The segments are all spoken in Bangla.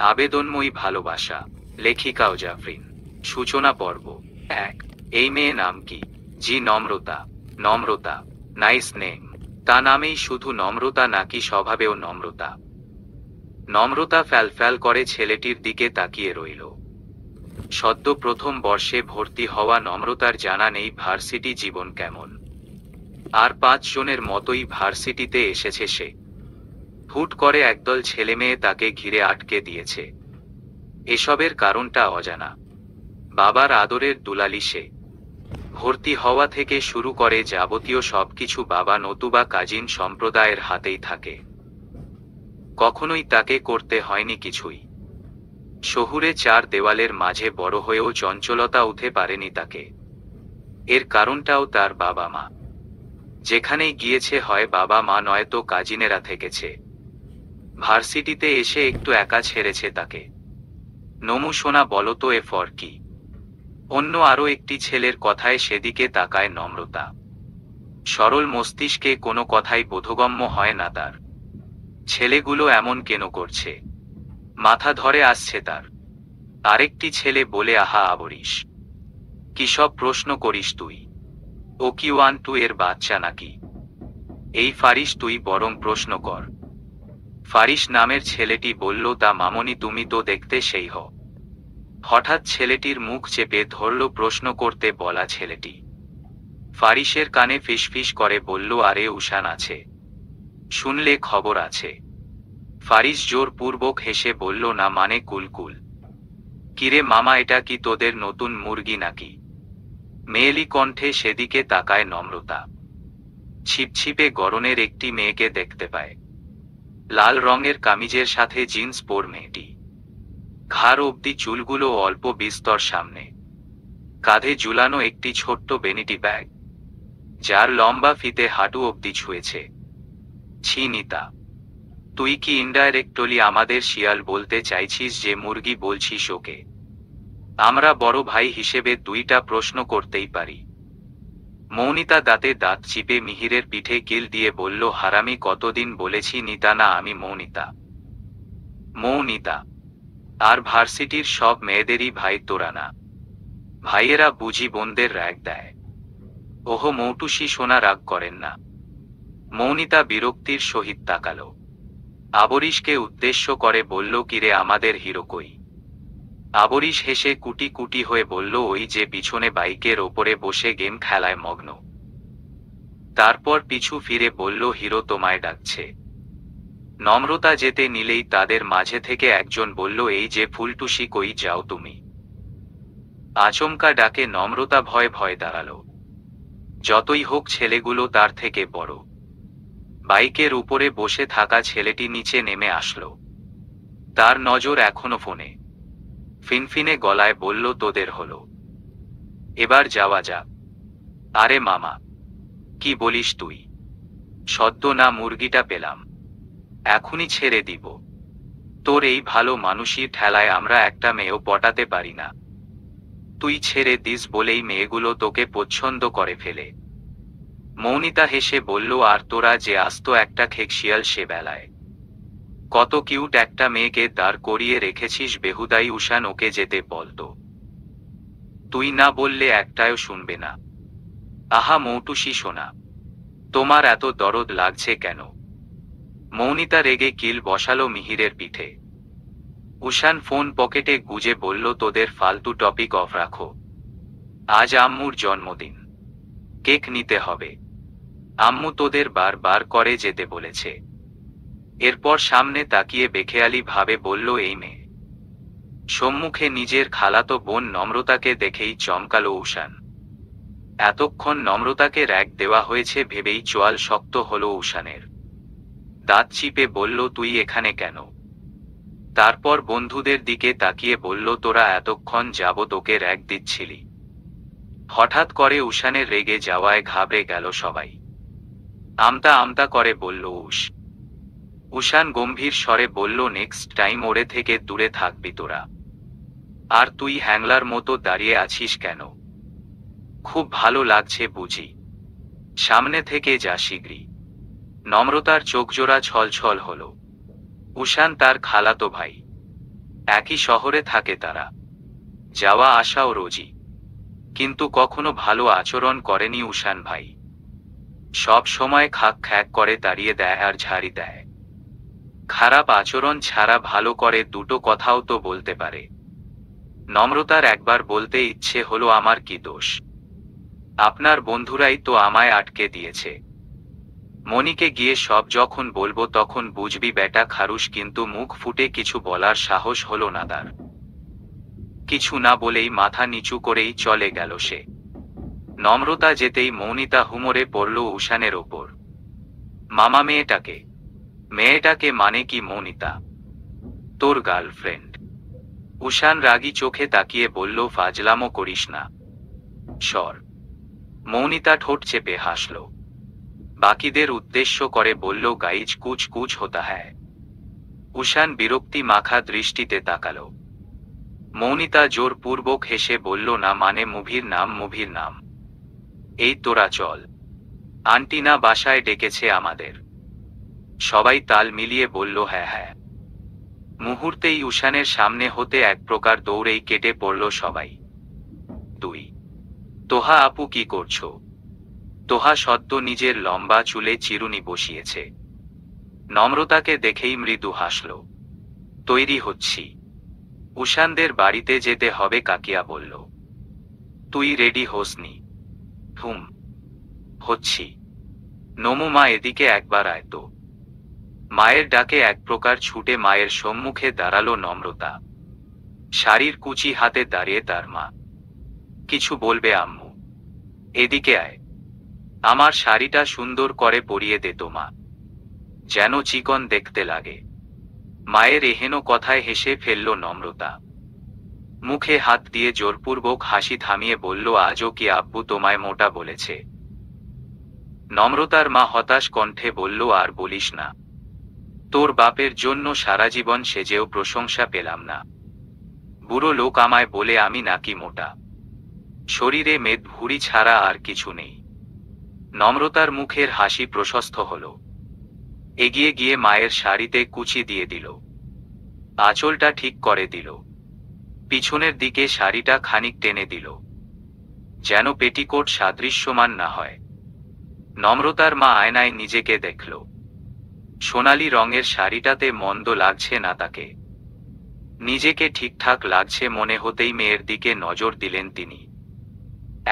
আবেদনময়ী ভালোবাসা, লেখিকা ও জাফরিন। সূচনা পর্ব 1। এই মেয়ে নাম কি? জি নম্রতা। নম্রতা, নাইস নেম। তা নামেই শুধু নম্রতা নাকি স্বভাবেও নম্রতা? নম্রতা ফ্যালফ্যাল করে ছেলেটির দিকে তাকিয়ে রইল। সদ্য প্রথম বর্ষে ভর্তি হওয়া নম্রতার জানা নেই ভার্সিটি জীবন কেমন। আর 5 জনের মতোই ভার্সিটিতে এসেছে সে। হুট করে একদল ছেলেমেয়ে তাকে ঘিরে আটকে দিয়েছে। এসবের কারণটা অজানা। বাবার আদরের দুলালি সে। ভর্তি হওয়া থেকে শুরু করে যাবতীয় সবকিছু বাবা নতুবা কাজিন সম্প্রদায়ের হাতেই থাকে। কখনোই তাকে করতে হয়নি কিছুই। শহুরে 4 দেওয়ালের মাঝে বড় হয়েও চঞ্চলতা উঠে পারেনি তাকে। এর কারণটাও তার বাবা মা। যেখানেই গিয়েছে হয় বাবা মা নয়তো কাজিনেরা থেকেছে। ভার্সিটিতে এসে একটু একা ছেড়েছে তাকে। নমু সোনা বলো তো এ ফর কি? অন্য আরো একটি ছেলের কথায় সেদিকে তাকায় নম্রতা। সরল মস্তিষ্কে কোনো কথাই বোধগম্য হয় না তার। ছেলেগুলো এমন কেন করছে? মাথা ধরে আসছে তার। আরেকটি ছেলে বলে, আহা আবরিশ, কি সব প্রশ্ন করিস তুই? ও কি 1-2 এর বাচ্চা নাকি? এই ফারিস, তুই বরং প্রশ্ন কর। ফারিস নামের ছেলেটি বলল, তা মামনি তুমি তো দেখতে সেই হ। হঠাৎ ছেলেটির মুখ চেপে ধরল প্রশ্ন করতে বলা ছেলেটি। ফারিসের কানে ফিসফিস করে বলল, আরে উশান আছে, শুনলে খবর আছে। ফারিস জোরপূর্বক হেসে বলল, না মানে কুলকুল। কিরে মামা, এটা কি তোদের নতুন মুরগি নাকি? মেয়েলি কণ্ঠে সেদিকে তাকায় নম্রতা। ছিপছিপে গরনের একটি মেয়েকে দেখতে পায়। লাল রঙের কামিজের সাথে জিন্স পর মেয়েটি। ঘাড় অবধি চুলগুলো অল্প বিস্তর সামনে। কাঁধে ঝুলানো একটি ছোট্ট বেনিটি ব্যাগ, যার লম্বা ফিতে হাঁটু অবধি ছুঁয়েছে। ছি নিতা, তুই কি ইনডাইরেক্টলি আমাদের শিয়াল বলতে চাইছিস যে মুরগি বলছিস ওকে? আমরা বড় ভাই হিসেবে 2টা প্রশ্ন করতেই পারি। মৌনিতা দাঁতে দাঁত চিপে মিহিরের পিঠে কিল দিয়ে বলল, হারামি কতদিন বলেছি নিতা না আমি মৌনিতা। মৌনিতা? আর ভার্সিটির সব মেয়েদেরই ভাই তোরা না? ভাইয়েরা বুঝি বোনদের র্যাগ দেয়? ওহো মৌটুসি সোনা, রাগ করেন না। মৌনিতা বিরক্তির সহিত তাকালো। আবরিশকে উদ্দেশ্য করে বলল, কিরে আমাদের হিরো কই? আবরিশ হেসে কুটি কুটি হয়ে বলল, ওই যে পিছনে বাইকের ওপরে বসে গেম খেলায় মগ্ন। তারপর পিছু ফিরে বলল, হিরো তোমায় ডাকছে। নম্রতা যেতে নিলেই তাদের মাঝে থেকে একজন বলল, এই যে ফুলটুসি, কই যাও তুমি? আচমকা ডাকে নম্রতা ভয়ে ভয়ে দাঁড়ালো। যতই হোক ছেলেগুলো তার থেকে বড়। বাইকের উপরে বসে থাকা ছেলেটি নিচে নেমে আসলো। তার নজর এখনো ফোনে। ফিনফিনে গলায় বলল, তোদের হলো, এবার যাওয়া যাক। আরে মামা, কি বলিস তুই? সদ্য না মুরগিটা পেলাম, এখনই ছেড়ে দিব? তোর এই ভালো মানুষই ঠেলায় আমরা একটা মেয়েও পটাতে পারি না। তুই ছেড়ে দিস বলেই মেয়েগুলো তোকে পছন্দ করে ফেলে। মৌনিতা হেসে বলল, আর তোরা যে আস্ত একটা খেকশিয়াল সে বেলায়। কত কিউট একটা মেয়েকে দাঁড় করিয়ে রেখেছিস বেহুদাই। উশান, ওকে যেতে বলতো। তুই না বললে একটাও শুনবে না। আহা মৌটুসি সোনা, তোমার এত দরদ লাগছে কেন? মৌনিতা রেগে কিল বসালো মিহিরের পিঠে। উশান ফোন পকেটে গুজে বলল, তোদের ফালতু টপিক অফ রাখো। আজ আম্মুর জন্মদিন, কেক নিতে হবে। আম্মু তোদের বার করে যেতে বলেছে। এরপর সামনে তাকিয়ে বেখেয়ালি ভাবে বলল, এই মেয়ে। সম্মুখে নিজের খালাতো বোন নম্রতাকে দেখেই চমকালো উশান। এতক্ষণ নম্রতাকে র‍্যাগ দেওয়া হয়েছে ভেবেই চোয়াল শক্ত হলো উশানের। দাঁত চিপে বলল, তুই এখানে কেন? তারপর বন্ধুদের দিকে তাকিয়ে বলল, তোরা এতক্ষণ যাবত ওকে র‍্যাগ দিচ্ছিলি। হঠাৎ করে উশানের রেগে যাওয়ায় ঘাবড়ে গেল সবাই। আমতা আমতা করে বলল, উশান গম্ভীর স্বরে বলল, নেক্সট টাইম ওরে থেকে দূরে থাকবি তোরা। আর তুই হ্যাংলার মতো দাঁড়িয়ে আছিস কেন? খুব ভালো লাগছে বুঝি? সামনে থেকে যা শিগগিরই। নম্রতার চোখজোড়া ছলছল হলো। উশান তার খালাতো ভাই। একই শহরে থাকে তারা, যাওয়া আসাও রোজই। কিন্তু কখনো ভালো আচরণ করেনি উষান ভাই। সব সময় খাক খ্যাক করে তাড়িয়ে দেয় আর ঝাড়ি দেয়। খারাপ আচরণ ছাড়া ভালো করে দুটো কথাও তো বলতে পারে। নম্রতার একবার বলতে ইচ্ছে হলো, আমার কি দোষ? আপনার বন্ধুরাই তো আমায় আটকে দিয়েছে। মনিকে গিয়ে সব যখন বলবো তখন বুঝবি বেটা খারুস, কিন্তু মুখ ফুটে কিছু বলার সাহস হলো না তার। কিছু না বলেই মাথা নিচু করেই চলে গেল সে। নম্রতা যেতেই মৌনিতা হুমরে পড়ল উষানের ওপর। মামা মেয়েটাকে? মেয়েটাকে মানে কি মৌনিতা? তোর গার্লফ্রেন্ড। উষান রাগী চোখে তাকিয়ে বলল, ফাজলামো করিস না, সর। মৌনিতা ঠোঁট চেপে হাসল। বাকিদের উদ্দেশ্য করে বলল, গাইজ কুছ কুছ হতা হ্যায়। উষান বিরক্তি মাখা দৃষ্টিতে তাকাল। মৌনিতা জোরপূর্বক হেসে বলল, না মানে মুভির নাম, মুভির নাম। এই তোরা চল, আন্টি না বাসায় ডেকেছে আমাদের। সবাই তাল মিলিয়ে বলল, হ্যাঁ হ্যাঁ। মুহূর্তেই উষানের সামনে হতে এক প্রকার দৌড়েই কেটে পড়ল সবাই। দুই, তোহা আপু কি করছো? তোহা সদ্য নিজের লম্বা চুলে চিরুনি বসিয়েছে। নম্রতাকে দেখেই মৃদু হাসল। তৈরি হচ্ছি, উষানদের বাড়িতে যেতে হবে কাকিয়া বলল। তুই রেডি হোসনি? হুম, হচ্ছি। নমু মা, এদিকে একবার আয় তো। মায়ের ডাকে এক প্রকার ছুটে মায়ের সম্মুখে দাঁড়ালো নম্রতা। শাড়ির কুচি হাতে দাঁড়িয়ে তার মা। কিছু বলবে আম্মু? এদিকে আয়, আমার শাড়িটা সুন্দর করে পরিয়ে দে তো মা, যেন চিকন দেখতে লাগে। মায়ের এহেন কথায় হেসে ফেলল নম্রতা। মুখে হাত দিয়ে জোরপূর্বক হাসি থামিয়ে বলল, আজও কি আব্বু তোমায় মোটা বলেছে? নম্রতার মা হতাশ কণ্ঠে বলল, আর বলিস না, তোর বাপের জন্য সারা জীবন সেজেও প্রশংসা পেলাম না। বুড়ো লোক আমায় বলে আমি নাকি মোটা। শরীরে মেদ ভুঁড়ি ছাড়া আর কিছু নেই। নম্রতার মুখের হাসি প্রশস্ত হল। এগিয়ে গিয়ে মায়ের শাড়িতে কুচি দিয়ে দিল, আঁচলটা ঠিক করে দিল, পিছনের দিকে শাড়িটা খানিক টেনে দিল, যেন পেটিকোট সাদৃশ্যমান না হয়। নম্রতার মা আয়নায় নিজেকে দেখল। সোনালি রঙের শাড়িটাতে মন্দ লাগছে না তাকে। নিজেকে ঠিকঠাক লাগছে মনে হতেই মেয়ের দিকে নজর দিলেন তিনি।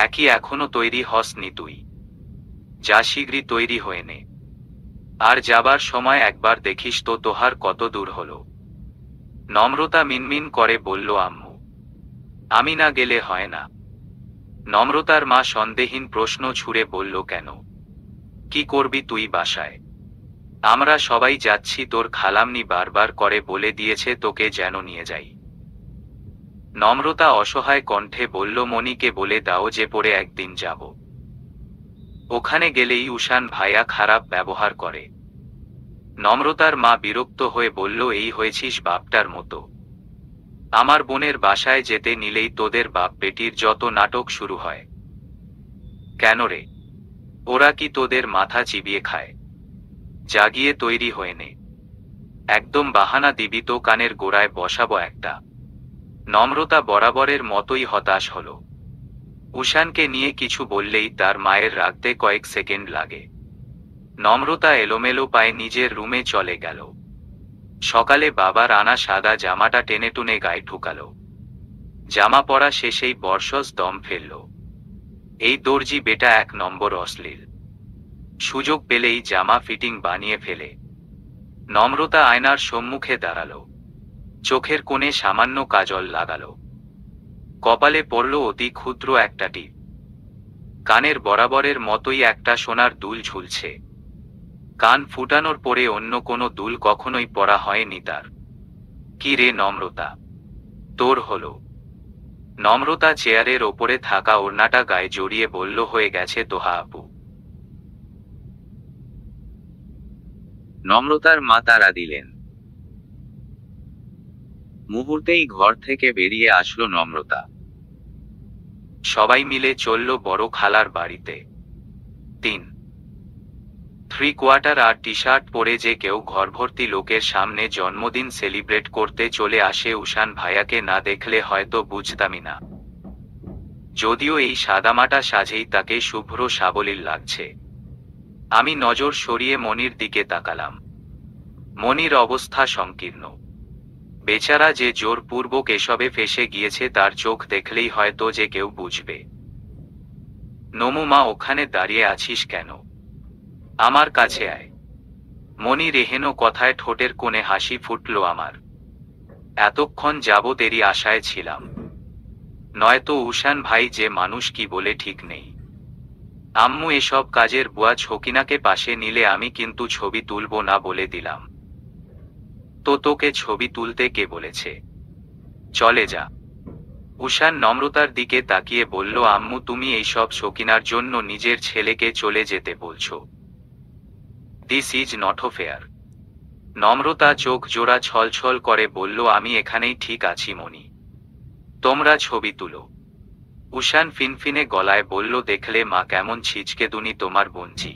একই এখনো তৈরি হসনি তুই? যা শীঘ্রই তৈরি হয়ে নে, আর যাবার সময় একবার দেখিস তো তোহার কত দূর হলো। নম্রতা মিনমিন করে বলল, আম্মু, আমি না গেলে হয় না? নম্রতার মা সন্দেহহীন প্রশ্ন ছুড়ে বলল, কেন? কি করবি তুই বাসায়? আমরা সবাই যাচ্ছি, তোর খালামনি বারবার করে বলে দিয়েছে তোকে যেন নিয়ে যাই। নম্রতা অসহায় কণ্ঠে বলল, মনিকে বলে দাও যে পরে একদিন যাব। ওখানে গেলেই উষান ভাইয়া খারাপ ব্যবহার করে। নম্রতার মা বিরক্ত হয়ে বলল, এই হয়েছিস বাপটার মতো। আমার বোনের বাসায় যেতে নিলেই তোদের বাপ বেটির যত নাটক শুরু হয়। কেন রে, ওরা কি তোদের মাথা চিবিয়ে খায়? জাগিয়ে তৈরি হয়ে নে, একদম বাহানা দিবি তো কানের গোড়ায় বসাবো একটা। নম্রতা বরাবরের মতোই হতাশ হল। উষানকে নিয়ে কিছু বললেই তার মায়ের রাখতে কয়েক সেকেন্ড লাগে। নম্রতা এলোমেলো পায়ে নিজের রুমে চলে গেল। সকালে বাবার আনা সাদা জামাটা টেনে টুনে গায়ে ঢুকালো। জামা পরা শেষেই বর্ষস দম ফেলল। এই দর্জি বেটা এক নম্বর অশ্লীল, সুযোগ পেলেই জামা ফিটিং বানিয়ে ফেলে। নম্রতা আয়নার সম্মুখে দাঁড়াল, চোখের কোণে সামান্য কাজল লাগাল, কপালে পড়ল অতি ক্ষুদ্র একটা টিপ। কানের বরাবরের মতোই একটা সোনার দুল ঝুলছে। কান ফুটানোর পরে অন্য কোনো দুল কখনোই পরা হয়নি তার। কি রে নম্রতা, তোর হলো? নম্রতা চেয়ারের ওপরে থাকা ওড়নাটা গায়ে জড়িয়ে বলল, হয়ে গেছে তোহা আপু। নম্রতার মা তাড়া দিলেন। মুহূর্তেই ঘর থেকে বেরিয়ে আসলো নম্রতা। সবাই মিলে চলল বড় খালার বাড়িতে। 3 3/4 আর টি শার্ট পরে যে কেউ ঘরভর্তি লোকের সামনে জন্মদিন সেলিব্রেট করতে চলে আসে, উষান ভাইয়াকে না দেখলে হয়তো বুঝতামই না। যদিও এই সাদামাটা সাজেই তাকে শুভ্র সাবলীল লাগছে। আমি নজর সরিয়ে মনির দিকে তাকালাম। মনির অবস্থা সংকীর্ণ। বেচারা যে জোরপূর্বক এসবে ফেসে গিয়েছে তার চোখ দেখলেই হয়তো যে কেউ বুঝবে। নমু মা, ওখানে দাঁড়িয়ে আছিস কেন? আমার কাছে আয়। মনির এহেন কথায় ঠোঁটের কোণে হাসি ফুটল আমার। এতক্ষণ যাবৎ এরই আশায় ছিলাম। নয়তো উষান ভাই যে মানুষ কি বলে ঠিক নেই। আম্মু এসব কাজের বুয়া ছকিনাকে পাশে নিলে আমি কিন্তু ছবি তুলব না বলে দিলাম। তো তোকে ছবি তুলতে কে বলেছে? চলে যা। উষান নম্রতার দিকে তাকিয়ে বলল, আম্মু তুমি এইসব শকিনার জন্য নিজের ছেলেকে চলে যেতে বলছো? This is not fair. নম্রতা চোখ জোড়া ছলছল করে বলল, আমি এখানেই ঠিক আছি মনি, তোমরা ছবি তুলো। উষান ফিনফিনে গলায় বলল, দেখলে মা কেমন ছিচকে দুনি তোমার বোনজি।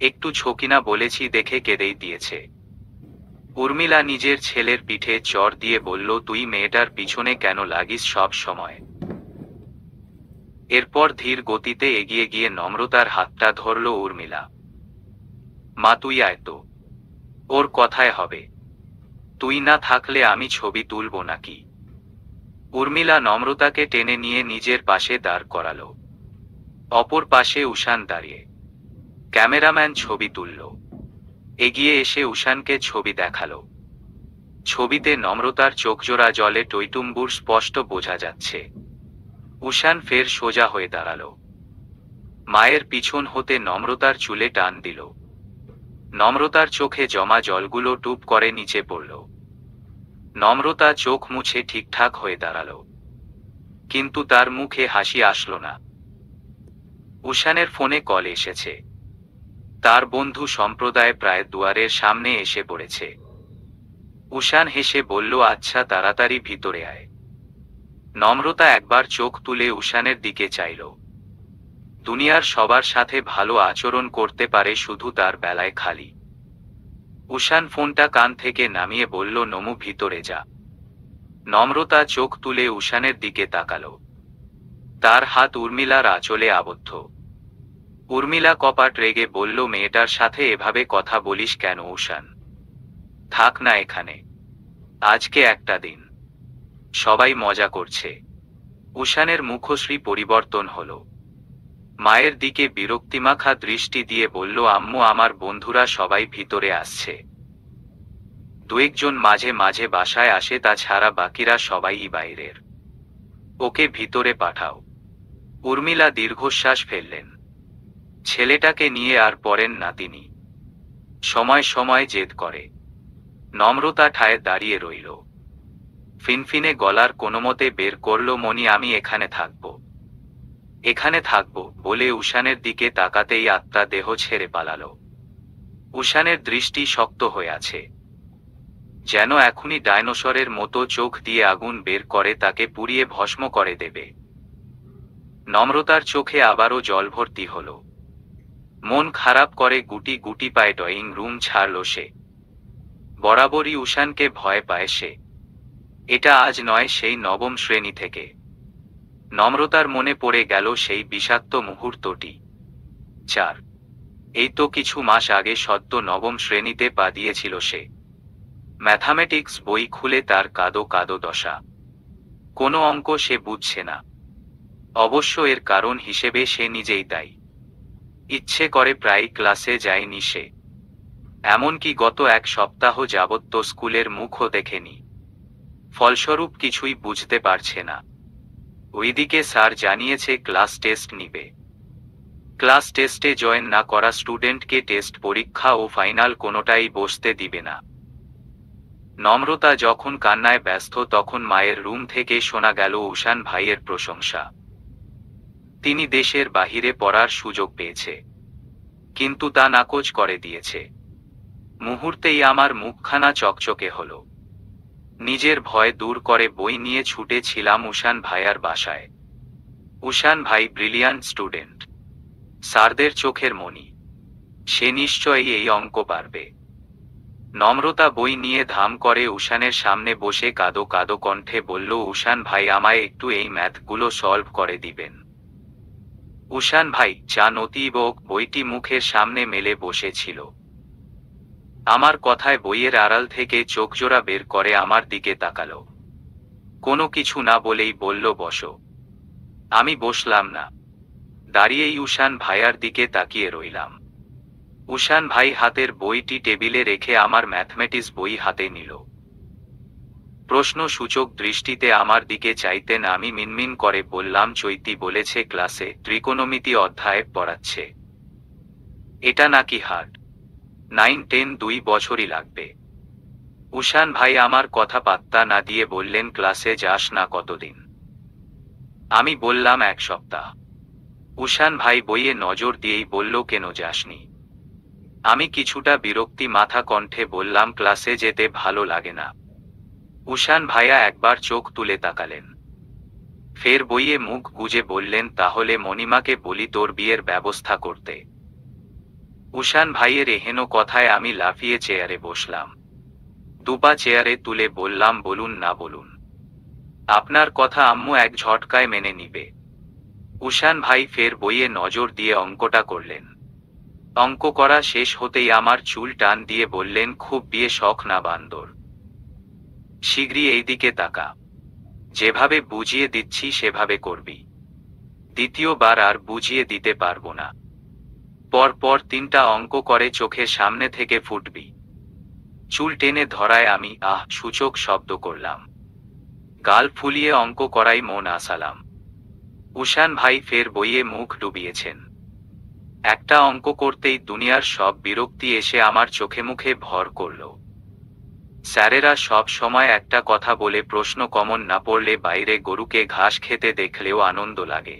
একটু ছকিনা বলেছি দেখে কেঁদেই দিয়েছে। উর্মিলা নিজের ছেলের পিঠে চড় দিয়ে বলল, তুই মেয়েটার পিছনে কেন লাগিস সব সময়? এরপর ধীর গতিতে এগিয়ে গিয়ে নম্রতার হাতটা ধরল উর্মিলা। মা তুই আয় তো, ওর কথায় হবে। তুই না থাকলে আমি ছবি তুলব নাকি? উর্মিলা নম্রতাকে টেনে নিয়ে নিজের পাশে দাঁড় করালো। অপর পাশে উষান দাঁড়িয়ে। ক্যামেরাম্যান ছবি তুলল। এগিয়ে এসে উষানকে ছবি দেখালো। ছবিতে নম্রতার চোখজোড়া জলে টইটুম্বুর স্পষ্ট বোঝা যাচ্ছে। উষান ফের সোজা হয়ে দাঁড়ালো। মায়ের পিছন হতে নম্রতার চুলে টান দিল। নম্রতার চোখে জমা জলগুলো টুপ করে নিচে পড়ল। নম্রতা চোখ মুছে ঠিকঠাক হয়ে দাঁড়ালো, কিন্তু তার মুখে হাসি আসলো না। উষানের ফোনে কল এসেছে। তার বন্ধু সম্প্রদায় প্রায় দুয়ারের সামনে এসে পড়েছে। উষান হেসে বলল, আচ্ছা তাড়াতাড়ি ভিতরে আয়। নম্রতা একবার চোখ তুলে উষানের দিকে চাইল। দুনিয়ার সবার সাথে ভালো আচরণ করতে পারে, শুধু তার বেলায় খালি। উষান ফোনটা কান থেকে নামিয়ে বলল, নমু ভিতরে যা। নম্রতা চোখ তুলে উষানের দিকে তাকালো। তার হাত উর্মিলার আঁচলে আবদ্ধ। উর্মিলা কপাট রেগে বলল, মেয়েটার সাথে এভাবে কথা বলিস কেন উষান? থাক না এখানে, আজকে একটা দিন, সবাই মজা করছে। উষানের মুখশ্রী পরিবর্তন হলো। মায়ের দিকে বিরক্তিমাখা দৃষ্টি দিয়ে বলল, আম্মু আমার বন্ধুরা সবাই ভিতরে আসছে। দু একজন মাঝে মাঝে বাসায় আসে, তাছাড়া বাকিরা সবাই বাইরের। ওকে ভিতরে পাঠাও। উর্মিলা দীর্ঘশ্বাস ফেললেন। ছেলেটাকে নিয়ে আর পড়েন না তিনি, সময় সময় জেদ করে। নম্রতা ঠায় দাঁড়িয়ে রইল। ফিনফিনে গলার কোনোমতে বের করল, মনি আমি এখানে থাকব। এখানে থাকব বলে উষানের দিকে তাকাতেই আত্মা দেহ ছেড়ে পালালো। উষানের দৃষ্টি শক্ত হয়ে আছে, যেন এখনই ডাইনোসরের মতো চোখ দিয়ে আগুন বের করে তাকে পুড়িয়ে ভস্ম করে দেবে। নম্রতার চোখে আবারও জল ভর্তি হল। মন খারাপ করে গুটি গুটি পায়ে ড্রয়িং রুম ছাড়ল সে। বরাবরই উষানকে ভয় পায় সে। এটা আজ নয়, সেই নবম শ্রেণী থেকে। নম্রতার মনে পড়ে গেল সেই বিষাক্ত মুহূর্তটি। 4 এই তো কিছু মাস আগে সদ্য নবম শ্রেণীতে পা দিয়েছিল সে। ম্যাথামেটিক্স বই খুলে তার কাদো কাদো দশা। কোনো অঙ্ক সে বুঝছে না। অবশ্য এর কারণ হিসেবে সে নিজেই দায়ী। ইচ্ছে করে প্রায় ক্লাসে যায়নি সে। এমনকি গত এক সপ্তাহ যাবৎ তো স্কুলের মুখও দেখেনি। ফলস্বরূপ কিছুই বুঝতে পারছে না। ওইদিকে স্যার জানিয়েছে ক্লাস টেস্ট নিবে। ক্লাস টেস্টে জয়েন না করা স্টুডেন্টকে টেস্ট পরীক্ষা ও ফাইনাল কোনোটাই বসতে দিবে না। নম্রতা যখন কান্নায় ব্যস্ত তখন মায়ের রুম থেকে শোনা গেল উষান ভাইয়ের প্রশংসা। তিনি দেশের বাহিরে পড়ার সুযোগ পেয়েছে, কিন্তু তা নাকচ করে দিয়েছে। মুহূর্তেই আমার মুখখানা চকচকে হলো। নিজের ভয় দূর করে বই নিয়ে ছুটেছিলাম উষান ভাইয়ার বাসায়। উষান ভাই ব্রিলিয়ান্ট স্টুডেন্ট, স্যারদের চোখের মণি। সে নিশ্চয়ই এই অঙ্ক পারবে। নম্রতা বই নিয়ে ধাম করে উষানের সামনে বসে কাঁদো কাঁদো কণ্ঠে বলল, উষান ভাই, আমায় একটু এই ম্যাথগুলো সলভ করে দিবেন। উষান ভাই চা নতিবক বইটি মুখের সামনে মেলে বসেছিল। আমার কথায় বইয়ের আড়াল থেকে চোখজোড়া বের করে আমার দিকে তাকালো। কোনো কিছু না বলেই বলল, বসো। আমি বসলাম না, দাঁড়িয়েই উষান ভাইয়ার দিকে তাকিয়ে রইলাম। উষান ভাই হাতের বইটি টেবিলে রেখে আমার ম্যাথমেটিক্স বই হাতে নিল। প্রশ্ন সূচক দৃষ্টিতে আমার দিকে চাইতেন। আমি মিনমিন করে বললাম, চৈতি বলেছে ক্লাসে ত্রিকোণমিতি অধ্যায় পড়াচ্ছে। এটা নাকি হার্ড, 9-10 2 বছরই লাগবে। উষান ভাই আমার কথা পাত্তা না দিয়ে বললেন, ক্লাসে যাস না কতদিন? আমি বললাম, 1 সপ্তাহ। উষান ভাই বইয়ে নজর দিয়েই বলল, কেন যাসনি? আমি কিছুটা বিরক্তি মাথা কণ্ঠে বললাম, ক্লাসে যেতে ভালো লাগে না। উষান ভাইয়া একবার চোখ তুলে তাকালেন, ফের বইয়ে মুখ গুজে বললেন, তাহলে মণিমাকে বলি তোর বিয়ের ব্যবস্থা করতে। উষান ভাইয়ের এহেন কথায় আমি লাফিয়ে চেয়ারে বসলাম। দুপা চেয়ারে তুলে বললাম, বলুন না বলুন, আপনার কথা আম্মু এক ঝটকায় মেনে নিবে। উষান ভাই ফের বইয়ে নজর দিয়ে অঙ্কটা করলেন। অঙ্ক করা শেষ হতেই আমার চুল টান দিয়ে বললেন, খুব বিয়ে শখ না বান্দর? শীঘ্রই এই দিকে তাকা, যেভাবে বুঝিয়ে দিচ্ছি সেভাবে করবি। দ্বিতীয়বার আর বুঝিয়ে দিতে পারবো না। পরপর 3টা অঙ্ক করে চোখের সামনে থেকে ফুটবি। চুল টেনে ধরায় আমি আহ সূচক শব্দ করলাম। গাল ফুলিয়ে অঙ্ক করাই মন আসালাম। উষান ভাই ফের বইয়ে মুখ ডুবিয়েছেন। একটা অঙ্ক করতেই দুনিয়ার সব বিরক্তি এসে আমার চোখে মুখে ভর করল। স্যারেরা সব সময় একটা কথা বলে, প্রশ্ন কমন না পড়লে বাইরে গরুকে ঘাস খেতে দেখলেও আনন্দ লাগে।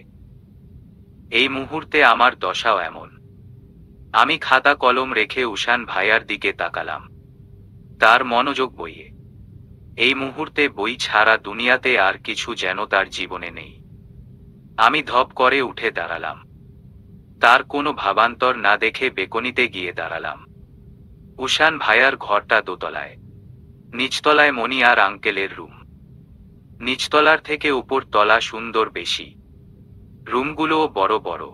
এই মুহূর্তে আমার দশাও এমন। আমি খাতা কলম রেখে উষান ভাইয়ার দিকে তাকালাম। তার মনোযোগ বইয়ে। এই মুহূর্তে বই ছাড়া দুনিয়াতে আর কিছু যেন তার জীবনে নেই। আমি ধপ করে উঠে দাঁড়ালাম। তার কোনো ভাবান্তর না দেখে বেকনিতে গিয়ে দাঁড়ালাম। উষান ভাইয়ার ঘরটা দোতলায়। নিচতলায় মণি আর আঙ্কেলের রুম। নিচতলার থেকে উপর তলা সুন্দর বেশি, রুমগুলোও বড় বড়।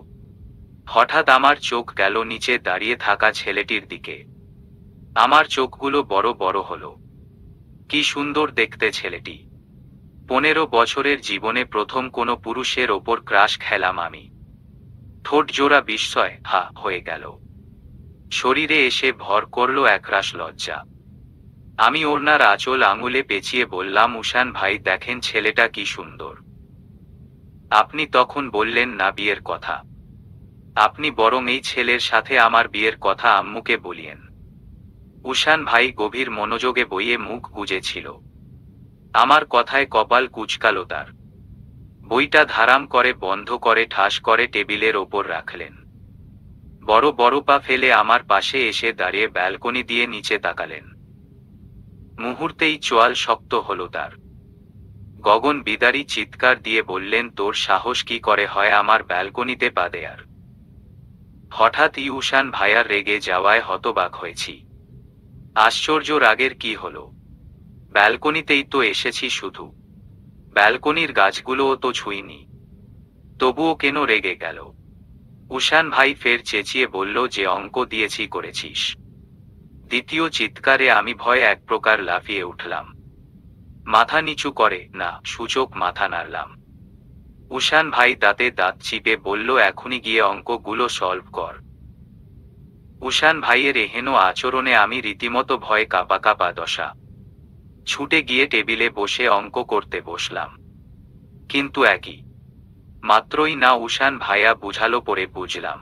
হঠাৎ আমার চোখ গেল নিচে দাঁড়িয়ে থাকা ছেলেটির দিকে। আমার চোখগুলো বড় বড় হলো। কি সুন্দর দেখতে ছেলেটি। 15 বছরের জীবনে প্রথম কোনো পুরুষের ওপর ক্রাশ খেলাম আমি। ঠোঁট জোড়া বিস্ময় হা হয়ে গেল। শরীরে এসে ভর করল একরাশ লজ্জা। আমি ওড়নার আঁচল আঙুলে পেঁচিয়ে বললাম, উষান ভাই দেখেন ছেলেটা কি সুন্দর। আপনি তখন বললেন না বিয়ের কথা? আপনি বরং এই ছেলের সাথে আমার বিয়ের কথা আম্মুকে বলিয়েন। উষান ভাই গভীর মনোযোগে বইয়ে মুখ গুজেছিল। আমার কথায় কপাল কুঁচকালো তার। বইটা ধারাম করে বন্ধ করে ঠাস করে টেবিলের ওপর রাখলেন। বড় বড় পা ফেলে আমার পাশে এসে দাঁড়িয়ে ব্যালকনি দিয়ে নিচে তাকালেন। মুহূর্তেই চোয়াল শক্ত হলো তার। গগন বিদারী চিৎকার দিয়ে বললেন, তোর সাহস কি করে হয় আমার ব্যালকনিতে পা দেয়ার? হঠাৎই উষান ভাইয়ার রেগে যাওয়ায় হতবাক হয়েছি। আশ্চর্য রাগের কি হলো? ব্যালকনিতেই তো এসেছি শুধু, ব্যালকনির গাছগুলোও তো ছুঁইনি, তবুও কেন রেগে গেল? উষান ভাই ফের চেঁচিয়ে বলল, যে অঙ্ক দিয়েছি করেছিস। দ্বিতীয় চিৎকারে আমি ভয়ে এক প্রকার লাফিয়ে উঠলাম। মাথা নিচু করে না সূচক মাথা নাড়লাম। উষান ভাই দাঁতে দাঁত চিপে বলল, এখনই গিয়ে অঙ্কগুলো সলভ কর। উষান ভাইয়ের এহেন আচরণে আমি রীতিমতো ভয়ে কাঁপা কাঁপা দশা। ছুটে গিয়ে টেবিলে বসে অঙ্ক করতে বসলাম। কিন্তু একই মাত্রই না উষান ভাইয়া বুঝালো পরে বুঝলাম।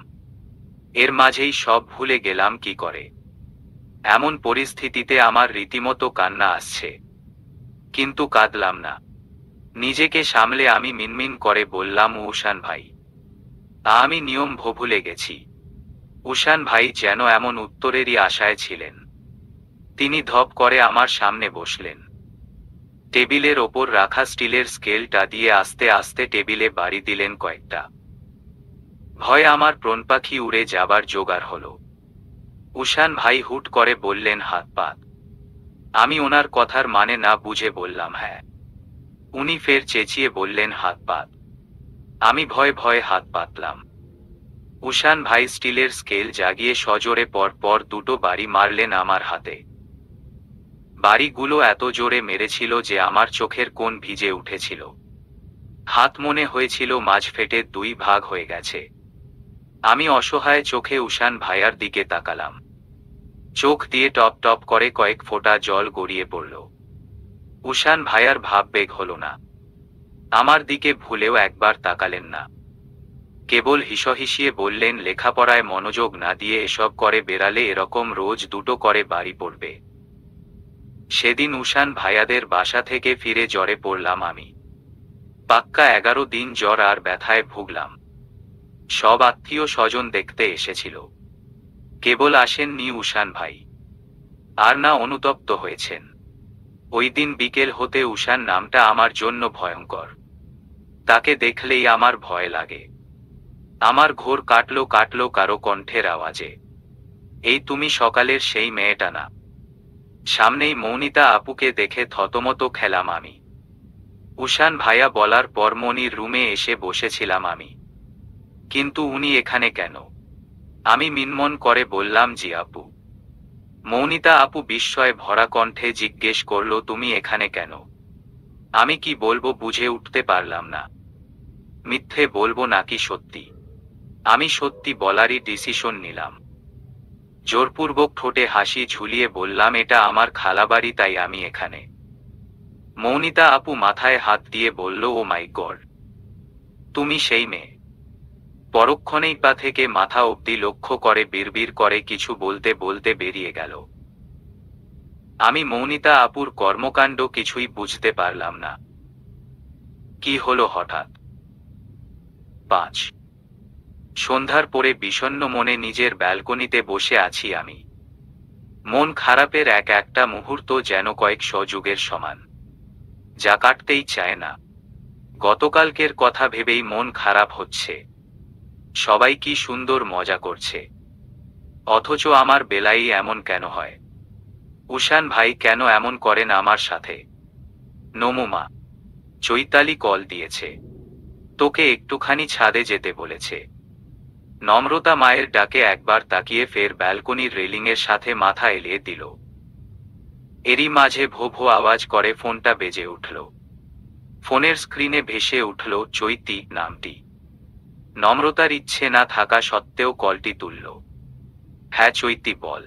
এর মাঝেই সব ভুলে গেলাম কি করে। এমন পরিস্থিতিতে আমার রীতিমতো কান্না আসছে, কিন্তু কাঁদলাম না। নিজেকে সামলে আমি মিনমিন করে বললাম, উষান ভাই, আমি নিয়ম ভুলে গেছি। উষান ভাই যেন এমন উত্তরেরই আশায় ছিলেন। তিনি ধপ করে আমার সামনে বসলেন। টেবিলের ওপর রাখা স্টিলের স্কেলটা দিয়ে আস্তে আস্তে টেবিলে বাড়ি দিলেন কয়েকটা। ভয়ে আমার প্রাণপাখি উড়ে যাবার জোগাড় হলো। উষান ভাই হুট করে বললেন হাত পাত। আমি ওনার কথার মানে না বুঝে বললাম হ্যাঁ। উনি ফের চেঁচিয়ে বললেন হাত পাত। আমি ভয়ে ভয়ে হাত পাতলাম। উষান ভাই স্টিলের স্কেল জাগিয়ে সজোরে পর পর দুটো বাড়ি মারলেন আমার হাতে। বাড়িগুলো এত জোরে মেরেছিল যে আমার চোখের কোণ ভিজে উঠেছিল। হাত মনে হয়েছিল মাঝ ফেটে দুই ভাগ হয়ে গেছে। আমি অসহায় চোখে উষান ভাইয়ার দিকে তাকালাম। চোখ দিয়ে টপ টপ করে কয়েক ফোঁটা জল গড়িয়ে পড়ল। উষান ভাইয়ার ভাববেগ হল না। আমার দিকে ভুলেও একবার তাকালেন না। কেবল হিসহিসিয়ে বললেন, লেখাপড়ায় মনোযোগ না দিয়ে এসব করে বেড়ালে এরকম রোজ দুটো করে বাড়ি পড়বে। সেদিন উষান ভাইয়াদের বাসা থেকে ফিরে জ্বরে পড়লাম আমি। পাক্কা 11 দিন জ্বর আর ব্যথায় ভুগলাম। সব আত্মীয় স্বজন দেখতে এসেছিল। কেবল আসেননি উষান ভাই। আর না অনুতপ্ত হয়েছেন। ওই দিন বিকেল হতে উষান নামটা আমার জন্য ভয়ঙ্কর। তাকে দেখলেই আমার ভয় লাগে। আমার ঘোর কাটলো কাটলো কারো কণ্ঠের আওয়াজে। এই তুমি সকালের সেই মেয়েটা না? সামনেই মৌনিতা আপুকে দেখে থতমত খেলাম আমি। উষান ভাইয়া বলার পর মনির রুমে এসে বসেছিলাম আমি। কিন্তু উনি এখানে কেন? আমি মিনমন করে বললাম, জি আপু। মৌনিতা আপু বিস্ময়ে ভরা কণ্ঠে জিজ্ঞেস করল, তুমি এখানে কেন? আমি কি বলবো বুঝে উঠতে পারলাম না। মিথ্যে বলবো নাকি সত্যি? আমি সত্যি বলারই ডিসিশন নিলাম। জোরপূর্বক ঠোঁটে হাসি ঝুলিয়ে বললাম, এটা আমার খালাবাড়ি, তাই আমি এখানে। মৌনিতা আপু মাথায় হাত দিয়ে বলল, ও মাই গড, তুমি সেই মেয়ে। পরক্ষণেই পা থেকে মাথা অবধি লক্ষ্য করে বিড়বিড় করে কিছু বলতে বলতে বেরিয়ে গেল। আমি মৌনিতা আপুর কর্মকাণ্ড কিছুই বুঝতে পারলাম না। কি হলো হঠাৎ? 5 সন্ধ্যার পরে বিষণ্ণ মনে নিজের ব্যালকনিতে বসে আছি আমি। মন খারাপের এক একটা মুহূর্ত যেন কয়েকশো যুগের সমান, যা কাটতেই চায় না। গতকালকের কথা ভেবেই মন খারাপ হচ্ছে। সবাই কি সুন্দর মজা করছে, অথচ আমার বেলায় এমন কেন হয়? উষান ভাই কেন এমন করেন আমার সাথে? নমুমা, চৈতালি কল দিয়েছে, তোকে একটুখানি ছাদে যেতে বলেছে। নম্রতা মায়ের ডাকে একবার তাকিয়ে ফের ব্যালকনির রেলিংয়ের সাথে মাথা এলিয়ে দিল। এরই মাঝে ভো ভো আওয়াজ করে ফোনটা বেজে উঠল। ফোনের স্ক্রিনে ভেসে উঠল চৈতি নামটি। নম্রতার ইচ্ছে না থাকা সত্ত্বেও কলটি তুলল। হ্যাঁ চৈতি বল।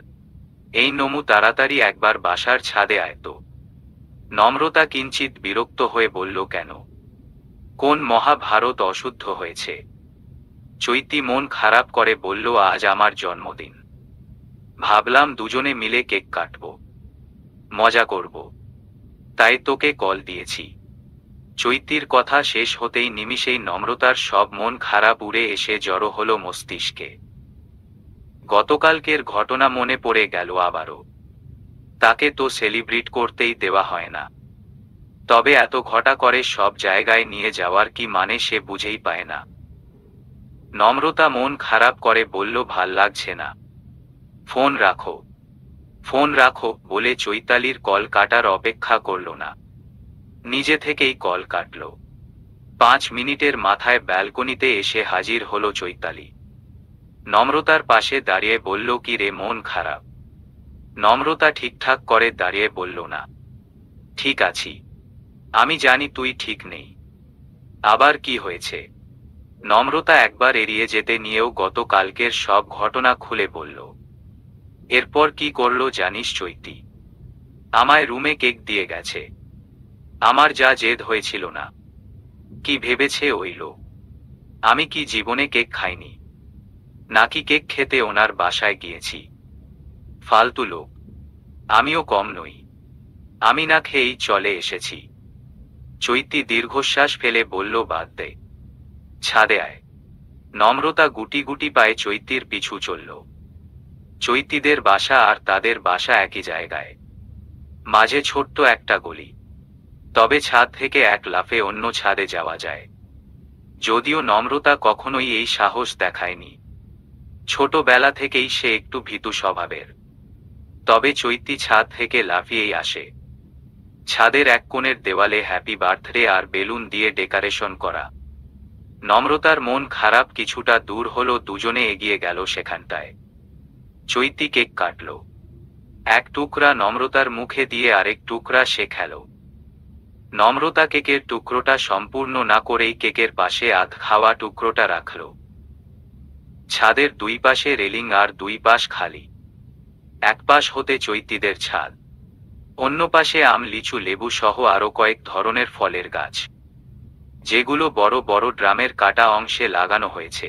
এই নমু, তাড়াতাড়ি একবার বাসার ছাদে আয় তো। নম্রতা কিঞ্চিত বিরক্ত হয়ে বলল, কেন? কোন মহাভারত অশুদ্ধ হয়েছে? চৈতি মন খারাপ করে বলল, আজ আমার জন্মদিন। ভাবলাম দুজনে মিলে কেক কাটব, মজা করব, তাই তোকে কল দিয়েছি। চৈতির কথা শেষ হতেই নিমিষেই নম্রতার সব মন খারাপ উড়ে এসে জড়ো হলো মস্তিষ্কে। গতকালকের ঘটনা মনে পড়ে গেল আবারও। তাকে তো সেলিব্রেট করতেই দেওয়া হয় না, তবে এত ঘটা করে সব জায়গায় নিয়ে যাওয়ার কি মানে সে বুঝেই পায় না। নম্রতা মন খারাপ করে বলল, ভাল লাগছে না, ফোন রাখো। ফোন রাখো বলে চৈতালির কল কাটার অপেক্ষা করল না, নিজে থেকেই কল কাটল। 5 মিনিটের মাথায় ব্যালকনিতে এসে হাজির হলো চৈতালি। নম্রতার পাশে দাঁড়িয়ে বলল, কি রে, মন খারাপ? নম্রতা ঠিকঠাক করে দাঁড়িয়ে বলল, না, ঠিক আছি। আমি জানি তুই ঠিক নেই। আবার কি হয়েছে? নম্রতা একবার এড়িয়ে যেতে নিয়েও গতকালকের সব ঘটনা খুলে বলল। এরপর কি করলো জানিস চৈতি? আমায় রুমে কেক দিয়ে গেছে। আমার যা জেদ হয়েছিল না। কি ভেবেছে ওই লোক আমি কি জীবনে কেক খাইনি? নাকি কেক খেতে ওনার বাসায় গিয়েছি? ফালতু লোক। আমিও কম নই। আমি না খেয়েই চলে এসেছি। চৈতি দীর্ঘশ্বাস ফেলে বলল, বাদ দে, ছাদে আয়। নম্রতা গুটি গুটি পায়ে চৈতির পিছু চলল। চৈতিদের বাসা আর তাদের বাসা একই জায়গায়, মাঝে ছোট্ট একটা গলি। তবে ছাদ থেকে এক লাফে অন্য ছাদে যাওয়া যায়, যদিও নম্রতা কখনোই এই সাহস দেখায়নি। ছোটবেলা থেকেই সে একটু ভীতু স্বভাবের। তবে চৈতি ছাদ থেকে লাফিয়েই আসে। ছাদের এক কোণের দেওয়ালে হ্যাপি বার্থডে আর বেলুন দিয়ে ডেকোরেশন করা। নম্রতার মন খারাপ কিছুটা দূর হলো, দুজনে এগিয়ে গেল সেখানটায়। চৈতি কেক কাটল। এক টুকরা নম্রতার মুখে দিয়ে আরেক টুকরা সে খেল। নম্রতা কেকের টুকরোটা সম্পূর্ণ না করেই কেকের পাশে আধ খাওয়া টুকরোটা রাখল। ছাদের দুই পাশে রেলিং আর দুই পাশ খালি। এক পাশ হতে চৈতিদের ছাদ, অন্য পাশে আম, লিচু, লেবু সহ আরো কয়েক ধরনের ফলের গাছ, যেগুলো বড় বড় ড্রামের কাটা অংশে লাগানো হয়েছে।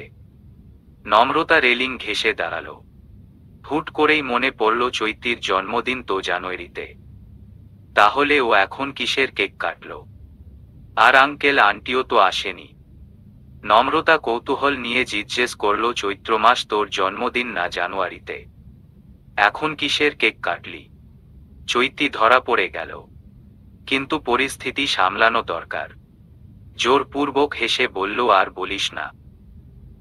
নম্রতা রেলিং ঘেঁষে দাঁড়ালো। হুট করেই মনে পড়ল চৈতির জন্মদিন তো জানুয়ারিতে। তাহলে ও এখন কিসের কেক কাটল? আর আঙ্কেল আন্টিও তো আসেনি। নম্রতা কৌতূহল নিয়ে জিজ্ঞেস করল, চৈত্র মাস, তোর জন্মদিন না জানুয়ারিতে? এখন কিসের কেক কাটলি? চৈতি ধরা পড়ে গেল, কিন্তু পরিস্থিতি সামলানো দরকার। জোরপূর্বক হেসে বলল, আর বলিস না,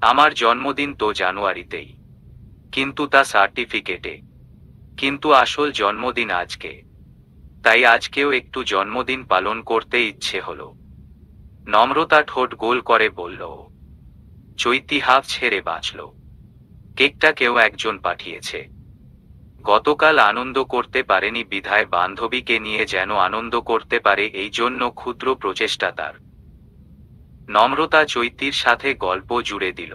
আমার জন্মদিন তো জানুয়ারিতেই, কিন্তু তা সার্টিফিকেটে। কিন্তু আসল জন্মদিন আজকে, তাই আজকেও একটু জন্মদিন পালন করতে ইচ্ছে হলো। নম্রতা ঠোঁট গোল করে বলল। চৈতি হাফ ছেড়ে বাঁচল। কেকটা কেউ একজন পাঠিয়েছে। গতকাল আনন্দ করতে পারেনি বিধায় বান্ধবীকে নিয়ে যেন আনন্দ করতে পারে, এই জন্য ক্ষুদ্র প্রচেষ্টা তার। নম্রতা চৈতির সাথে গল্প জুড়ে দিল।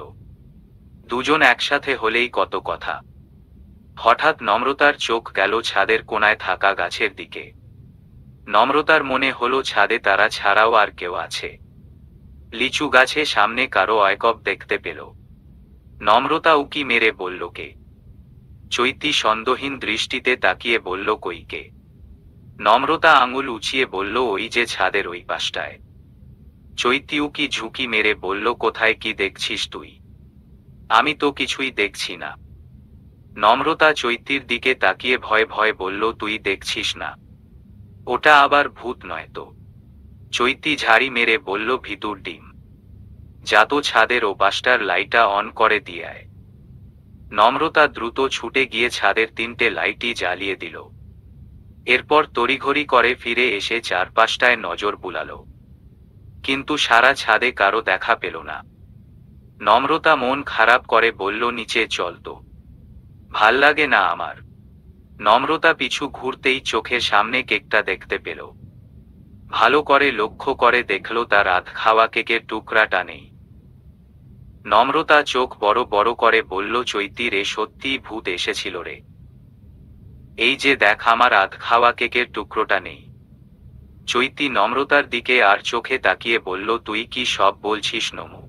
দুজন একসাথে হলেই কত কথা। হঠাৎ নম্রতার চোখ গেল ছাদের কোণায় থাকা গাছের দিকে। নম্রতার মনে হলো ছাদে তারা ছাড়াও আর কেউ আছে। লিচু গাছে সামনে কারো আয়কব দেখতে পেল। নম্রতা উকি মেরে বলল, কে? চৈতি সন্দেহহীন দৃষ্টিতে তাকিয়ে বলল, কইকে? নম্রতা আঙুল উঁচিয়ে বলল, ওই যে ছাদের ওই পাশটায়। চৈতি উকি ঝুঁকি মেরে বলল, কোথায়? কি দেখছিস তুই? আমি তো কিছুই দেখছি না। নম্রতা চৈতির দিকে তাকিয়ে ভয়ে ভয়ে বলল, তুই দেখছিস না? ওটা আবার ভূত নয় তো? চৈতি ঝাড়ি মেরে বলল, ভিতুর ডিম। যা তো ছাদের ওপাশটার লাইটটা অন করে দিয়ে আয়। নম্রতা দ্রুত ছুটে গিয়ে ছাদের 3টে লাইটই জ্বালিয়ে দিল। এরপর তড়িঘড়ি করে ফিরে এসে চারপাশটায় নজর বুলালো, কিন্তু সারা ছাদে কারো দেখা পেল না। নম্রতা মন খারাপ করে বলল, নিচে চল তো। ভাল লাগে না আমার। নম্রতা পিছু ঘুরতেই চোখের সামনে কেকটা দেখতে পেল। ভালো করে লক্ষ্য করে দেখল তার আধ খাওয়া কেকের টুকরাটা নেই। নম্রতা চোখ বড় বড় করে বলল, চৈতি রে, সত্যিই ভূত এসেছিল রে। এই যে দেখ, আমার আধ খাওয়া কেকের টুকরোটা নেই। চৈতি নম্রতার দিকে আর চোখে তাকিয়ে বলল, তুই কি সব বলছিস নমু?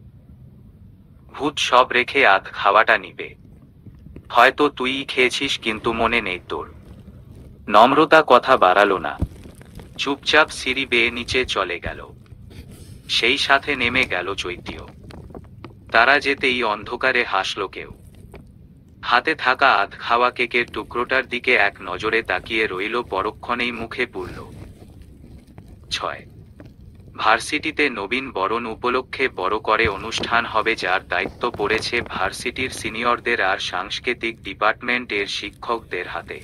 ভূত সব রেখে আধ খাওয়াটা নিবে? হয়তো তুই খেয়েছিস, কিন্তু মনে নেই তোর। নম্রতা কথা বাড়ালো না, চুপচাপ সিঁড়ি বেয়ে নিচে চলে গেল। সেই সাথে নেমে গেল চৈতিও। তারা যেতেই অন্ধকারে হাসল কেউ। হাতে থাকা আধ খাওয়া কেকের টুকরোটার দিকে এক নজরে তাকিয়ে রইল, পরক্ষণেই মুখে পুরল। 6 ভার্সিটিতে নবীন বরণ উপলক্ষে বড় করে অনুষ্ঠান হবে, যার দায়িত্ব পড়েছে ভার্সিটির সিনিয়রদের আর সাংস্কৃতিক ডিপার্টমেন্টের শিক্ষকদের হাতে।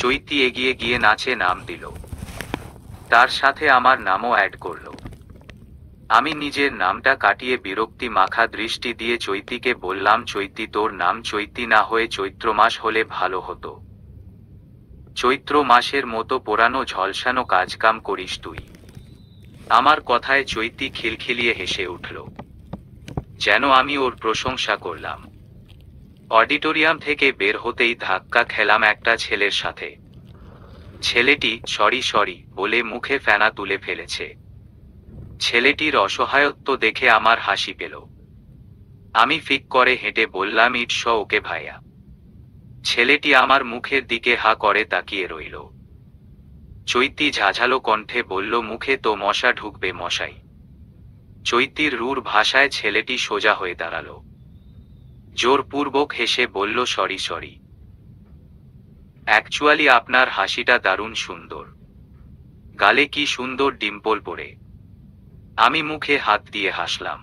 চৈতি এগিয়ে গিয়ে নাচে নাম দিল। তার সাথে আমার নামও অ্যাড করল। আমি নিজের নামটা কাটিয়ে বিরক্তি মাখা দৃষ্টি দিয়ে চৈতিকে বললাম, চৈতি, তোর নাম চৈতি না হয়ে চৈত্র মাস হলে ভালো হতো। চৈত্র মাসের মতো পোড়ানো ঝলসানো কাজকাম করিস তুই। আমার কথায় চৈতি খিলখিলিয়ে হেসে উঠল, যেন আমি ওর প্রশংসা করলাম। অডিটোরিয়াম থেকে বের হতেই ধাক্কা খেলাম একটা ছেলের সাথে। ছেলেটি সরি সরি বলে মুখে ফেনা তুলে ফেলেছে। ছেলেটির অসহায়ত্ব দেখে আমার হাসি পেল। আমি ফিক করে হেঁটে বললাম, ইটস ওকে ভাইয়া। ছেলেটি আমার মুখের দিকে হা করে তাকিয়ে রইল। চৈতি ঝাঝালো কণ্ঠে বলল, মুখে তো মশা ঢুকবে মশাই। চৈতির রূঢ় ভাষায় ছেলেটি সোজা হয়ে দাঁড়ালো। জোরপূর্বক হেসে বলল, সরি সরি। অ্যাকচুয়ালি আপনার হাসিটা দারুণ সুন্দর। গালে কি সুন্দর ডিম্পল পড়ে। আমি মুখে হাত দিয়ে হাসলাম।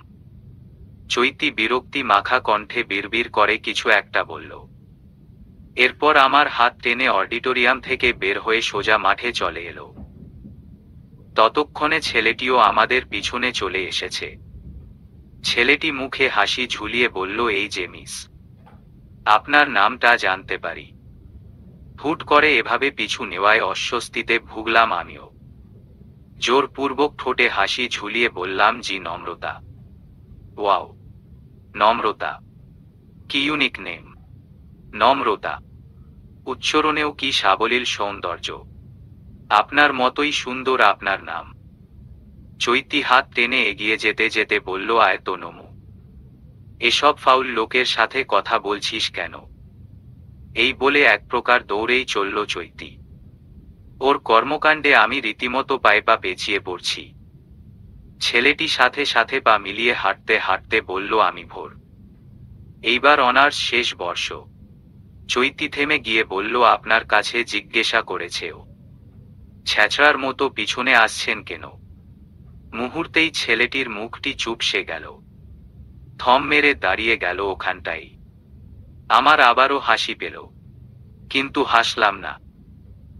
চৈতি বিরক্তি মাখা কণ্ঠে বিড়বিড় করে কিছু একটা বলল। এরপর আমার হাত টেনে অডিটোরিয়াম থেকে বের হয়ে সোজা মাঠে চলে এলো। ততক্ষণে ছেলেটিও আমাদের পিছনে চলে এসেছে। ছেলেটি মুখে হাসি ঝুলিয়ে বলল, এই যে মিস, আপনার নামটা জানতে পারি? হুট করে এভাবে পিছু নেওয়ায় অস্বস্তিতে ভুগলাম আমিও। জোরপূর্বক ঠোঁটে হাসি ঝুলিয়ে বললাম, জি নম্রতা। ওয়াও, নম্রতা, কি ইউনিক নেম। নম্রতা, উচ্চারণেও কি সাবলীল সৌন্দর্য। আপনার মতোই সুন্দর আপনার নাম। চৈতি হাত টেনে এগিয়ে যেতে যেতে বলল, আয় তো নমু, এসব ফাউল লোকের সাথে কথা বলছিস কেন? এই বলে এক প্রকার দৌড়েই চলল চৈতি। ওর কর্মকাণ্ডে আমি রীতিমতো পায়ে পা পেঁচিয়ে পড়ছি। ছেলেটি সাথে সাথে পা মিলিয়ে হাঁটতে হাঁটতে বলল, আমি ভোর, এইবার অনার্স শেষ বর্ষ। চৈতি থেমে গিয়ে বলল, আপনার কাছে জিজ্ঞাসা করেছে ও। ছ্যাঁচড়ার মতো পিছনে আসছেন কেন? মুহূর্তেই ছেলেটির মুখটি চুপসে গেল, থম মেরে দাঁড়িয়ে গেল ওখানটাই। আমার আবারও হাসি পেল, কিন্তু হাসলাম না।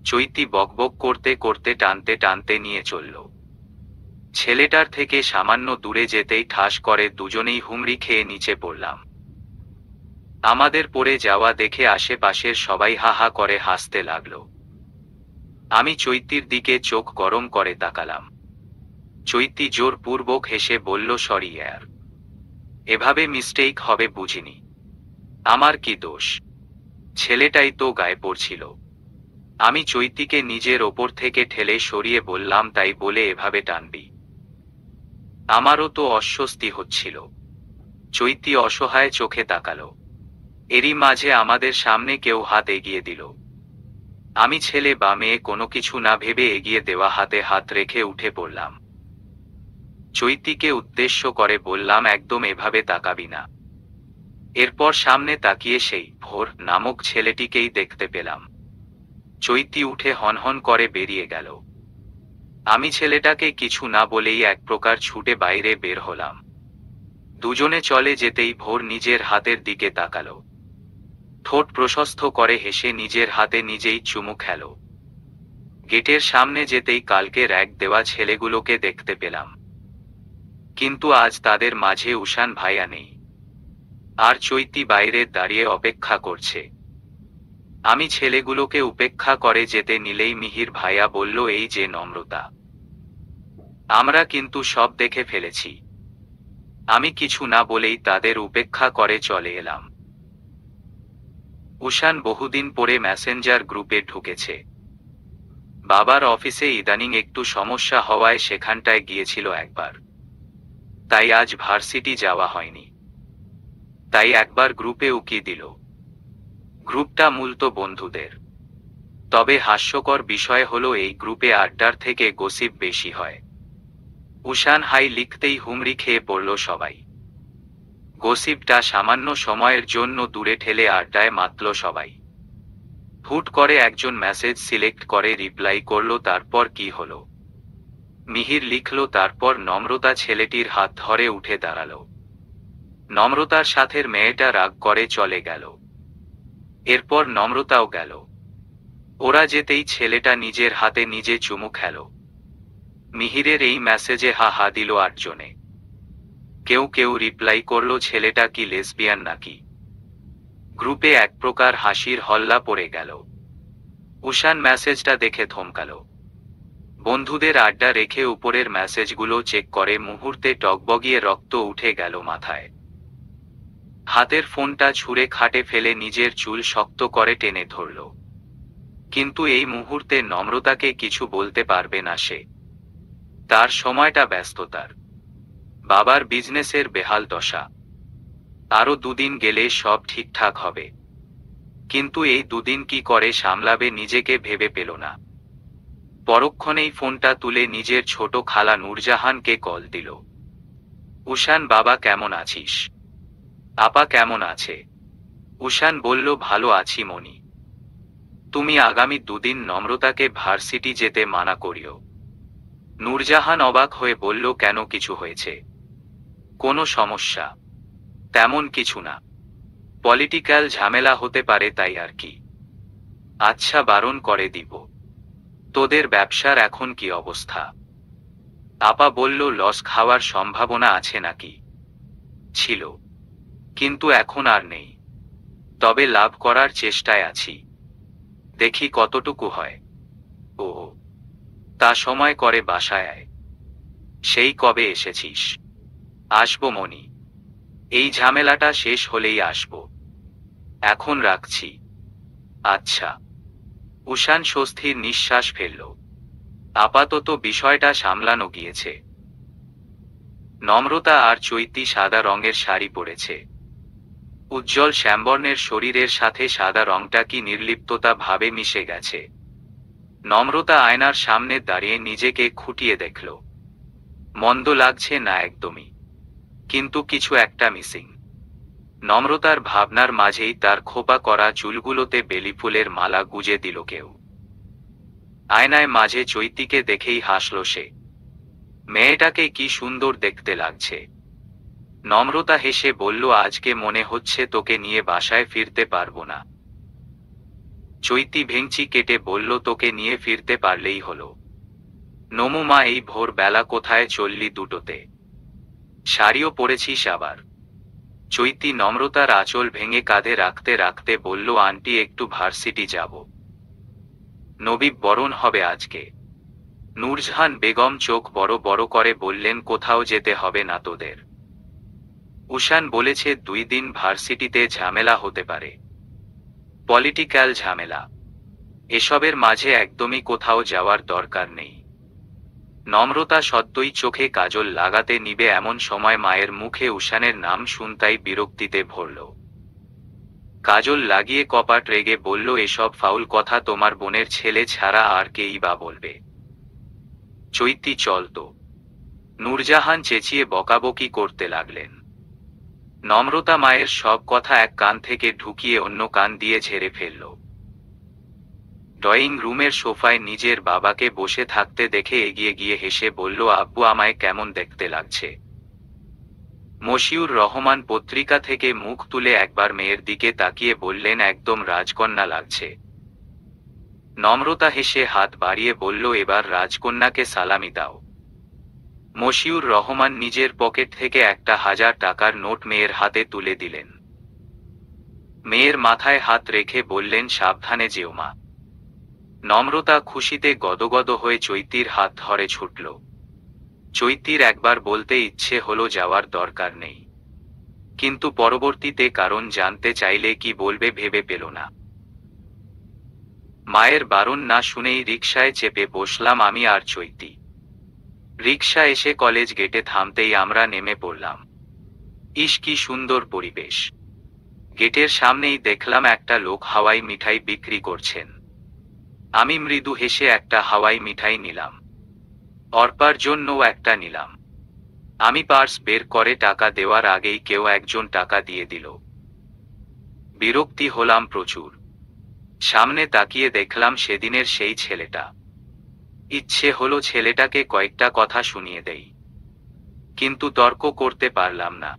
চৈতি বকবক করতে করতে টানতে টানতে নিয়ে চলল। ছেলেটার থেকে সামান্য দূরে যেতেই ঠাস করে দুজনেই হুমড়ি খেয়ে নিচে পড়লাম। আমাদের পড়ে যাওয়া দেখে আশেপাশের সবাই হা হা করে হাসতে লাগল। আমি চৈতির দিকে চোখ গরম করে তাকালাম। চৈতি জোরপূর্বক হেসে বলল, সরি ইয়ার, এভাবে মিস্টেক হবে বুঝিনি। আমার কি দোষ? ছেলেটাই তো গায়ে পড়ছিল। আমি চৈতিকে নিজের ওপর থেকে ঠেলে সরিয়ে বললাম, তাই বলে এভাবে টানবি? আমারও তো অস্বস্তি হচ্ছিল। চৈতি অসহায় চোখে তাকালো। এরই মাঝে আমাদের সামনে কেউ হাত এগিয়ে দিল। আমি ছেলে বা মেয়ে কোনো কিছু না ভেবে এগিয়ে দেওয়া হাতে হাত রেখে উঠে পড়লাম। চৈতিকে উদ্দেশ্য করে বললাম, একদম এভাবে তাকাবি না। এরপর সামনে তাকিয়ে সেই ভোর নামক ছেলেটিকেই দেখতে পেলাম। চৈতি উঠে হনহন করে বেরিয়ে গেল। আমি ছেলেটাকে কিছু না বলেই এক প্রকার ছুটে বাইরে বের হলাম। দুজনে চলে যেতেই ভোর নিজের হাতের দিকে তাকালো। ঠোঁট প্রশস্ত করে হেসে নিজের হাতে নিজেই চুমু খেল। গেটের সামনে যেতেই কালকে র‍্যাগ দেওয়া ছেলেগুলোকে দেখতে পেলাম, কিন্তু আজ তাদের মাঝে উষান ভাইয়া নেই। আর চৈতি বাইরে দাঁড়িয়ে অপেক্ষা করছে। আমি ছেলেগুলোকে উপেক্ষা করে যেতে নিলেই মিহির ভাইয়া বলল, এই যে নম্রতা, আমরা কিন্তু সব দেখে ফেলেছি। আমি কিছু না বলেই তাদের উপেক্ষা করে চলে এলাম। উষান বহুদিন পরে মেসেঞ্জার গ্রুপে ঢুকেছে। বাবার অফিসে ইদানিং একটু সমস্যা হওয়ায় সেখানটায় গিয়েছিল একবার, তাই আজ ভার্সিটি যাওয়া হয়নি। তাই একবার গ্রুপে উকি দিল। গ্রুপটা মূলত বন্ধুদের, তবে হাস্যকর বিষয় হলো এই গ্রুপে আড্ডার থেকে গসিপ বেশি হয়। উষান হাই লিখতেই হুমড়ি খেয়ে পড়ল সবাই। গসিপটা সামান্য সময়ের জন্য দূরে ঠেলে আড্ডায় মাতল সবাই। হুট করে একজন মেসেজ সিলেক্ট করে রিপ্লাই করল, তারপর কি হলো? মিহির লিখল, তারপর নম্রতা ছেলেটির হাত ধরে উঠে দাঁড়ালো। নম্রতার সাথের মেয়েটা রাগ করে চলে গেল। এরপর নম্রতাও গেল। ওরা যেতেই ছেলেটা নিজের হাতে নিজে চুমু খেল। মিহিরের এই মেসেজে হা হা দিল আটজনে। কেউ কেউ রিপ্লাই করল, ছেলেটা কি লেসবিয়ান নাকি? গ্রুপে এক প্রকার হাসির হল্লা পড়ে গেল। উষান মেসেজটা দেখে থমকাল। বন্ধুদের আড্ডা রেখে উপরের মেসেজগুলো চেক করে মুহূর্তে টগবগিয়ে রক্ত উঠে গেল মাথায়। হাতের ফোনটা ছুঁড়ে খাটে ফেলে নিজের চুল শক্ত করে টেনে ধরল। কিন্তু এই মুহূর্তে নম্রতাকে কিছু বলতে পারবে না সে। তার সময়টা ব্যস্ততার, বাবার বিজনেসের বেহাল দশা। আরো দুদিন গেলে সব ঠিকঠাক হবে, কিন্তু এই দুদিন কি করে সামলাবে নিজেকে ভেবে পেল না। পরক্ষণেই ফোনটা তুলে নিজের ছোট খালা নূরজাহানকে কল দিল। উষান, বাবা কেমন আছিস? আপা কেমন আছে? উষান বলল, ভালো আছি মনি। তুমি আগামী দুদিন নম্রতাকে ভার্সিটি যেতে মানা করিও। নূরজাহান অবাক হয়ে বলল, কেন, কিছু হয়েছে? কোনো সমস্যা? তেমন কিছু না, পলিটিক্যাল ঝামেলা হতে পারে তাই আর কি। আচ্ছা, বারণ করে দিব। তোদের ব্যবসার এখন কি অবস্থা? আপা বলল, লস খাওয়ার সম্ভাবনা আছে নাকি? ছিল, কিন্তু এখন আর নেই। তবে লাভ করার চেষ্টায় আছি, দেখি কতটুকু হয়। ও, তা সময় করে বাসায় আয়। সেই কবে এসেছিস? আসবো মনি, এই ঝামেলাটা শেষ হলেই আসবো। এখন রাখছি। আচ্ছা। উষান স্বস্তির নিঃশ্বাস ফেলল। আপাতত বিষয়টা সামলানো গিয়েছে। নম্রতা আর চৈতি সাদা রঙের শাড়ি পরেছে। উজ্জ্বল শ্যামবর্ণের শরীরের সাথে সাদা রংটা কি নির্লিপ্ততা ভাবে মিশে গেছে। নম্রতা আয়নার সামনে দাঁড়িয়ে নিজেকে খুঁটিয়ে দেখল। মন্দ লাগছে না একদমই, কিন্তু কিছু একটা মিসিং। নম্রতার ভাবনার মাঝেই তার খোপা করা চুলগুলোতে বেলি ফুলের মালা গুজে দিল কেউ। আয়নায় মাঝে চৈতিকে দেখেই হাসল সে। মেয়েটাকে কি সুন্দর দেখতে লাগছে। নম্রতা হেসে বলল, আজকে মনে হচ্ছে তোকে নিয়ে বাসায় ফিরতে পারবো না। চৈতি ভেঙচি কেটে বলল, তোকে নিয়ে ফিরতে পারলেই হলো। নমু মা, এই ভোর বেলা কোথায় চললি দুটোতে? শাড়িও পরেছিস আবার? চৈতি নম্রতার আঁচল ভেঙে কাঁধে রাখতে রাখতে বলল, আন্টি একটু ভার্সিটি যাব। নবীব বরণ হবে আজকে। নূরজাহান বেগম চোখ বড় বড় করে বললেন, কোথাও যেতে হবে না তোদের। উষান বলেছে 2 দিন ভার্সিটিতে ঝামেলা হতে পারে, পলিটিক্যাল ঝামেলা। এসবের মাঝে একদমই কোথাও যাওয়ার দরকার নেই। নম্রতা সদ্যই চোখে কাজল লাগাতে নিবে এমন সময় মায়ের মুখে উষানের নাম শুনতাই বিরক্তিতে ভরল। কাজল লাগিয়ে কপাট রেগে বলল, এসব ফাউল কথা তোমার বোনের ছেলে ছাড়া আর কেই বা বলবে। চৈতি, চল তো। নূরজাহান চেঁচিয়ে বকাবকি করতে লাগলেন। নম্রতা মায়ের সব কথা এক কান থেকে ঢুকিয়ে অন্য কান দিয়ে ঝেড়ে ফেলল। ড্রয়িং রুমের সোফায় নিজের বাবাকে বসে থাকতে দেখে এগিয়ে গিয়ে হেসে বলল, আব্বু আমায় কেমন দেখতে লাগছে? মশিউর রহমান পত্রিকা থেকে মুখ তুলে একবার মেয়ের দিকে তাকিয়ে বললেন, একদম রাজকন্যা লাগছে। নম্রতা হেসে হাত বাড়িয়ে বলল, এবার রাজকন্যাকে সালামি দাও। মশিউর রহমান নিজের পকেট থেকে একটা 1000 টাকার নোট মেয়ের হাতে তুলে দিলেন। মেয়ের মাথায় হাত রেখে বললেন, সাবধানে যেও মা। নম্রতা খুশিতে গদগদ হয়ে চৈতির হাত ধরে ছুটল। চৈতির একবার বলতে ইচ্ছে হলো যাওয়ার দরকার নেই, কিন্তু পরবর্তীতে কারণ জানতে চাইলে কি বলবে ভেবে পেল না। মায়ের বারণ না শুনেই রিকশায় চেপে বসলাম আমি আর চৈতি। রিকশা এসে কলেজ গেটে থামতেই আমরা নেমে পড়লাম। ইস, কি সুন্দর পরিবেশ। গেটের সামনেই দেখলাম একটা লোক হাওয়াই মিঠাই বিক্রি করছেন। আমি মৃদু হেসে একটা হাওয়াই মিঠাই নিলাম। অর্পার জন্যও একটা নিলাম। আমি পার্স বের করে টাকা দেওয়ার আগেই কেউ একজন টাকা দিয়ে দিল। বিরক্তি হলাম প্রচুর। সামনে তাকিয়ে দেখলাম সেদিনের সেই ছেলেটা। ইচ্ছে হলো ছেলেটাকে কয়েকটা কথা শুনিয়ে দেই, কিন্তু তর্ক করতে পারলাম না।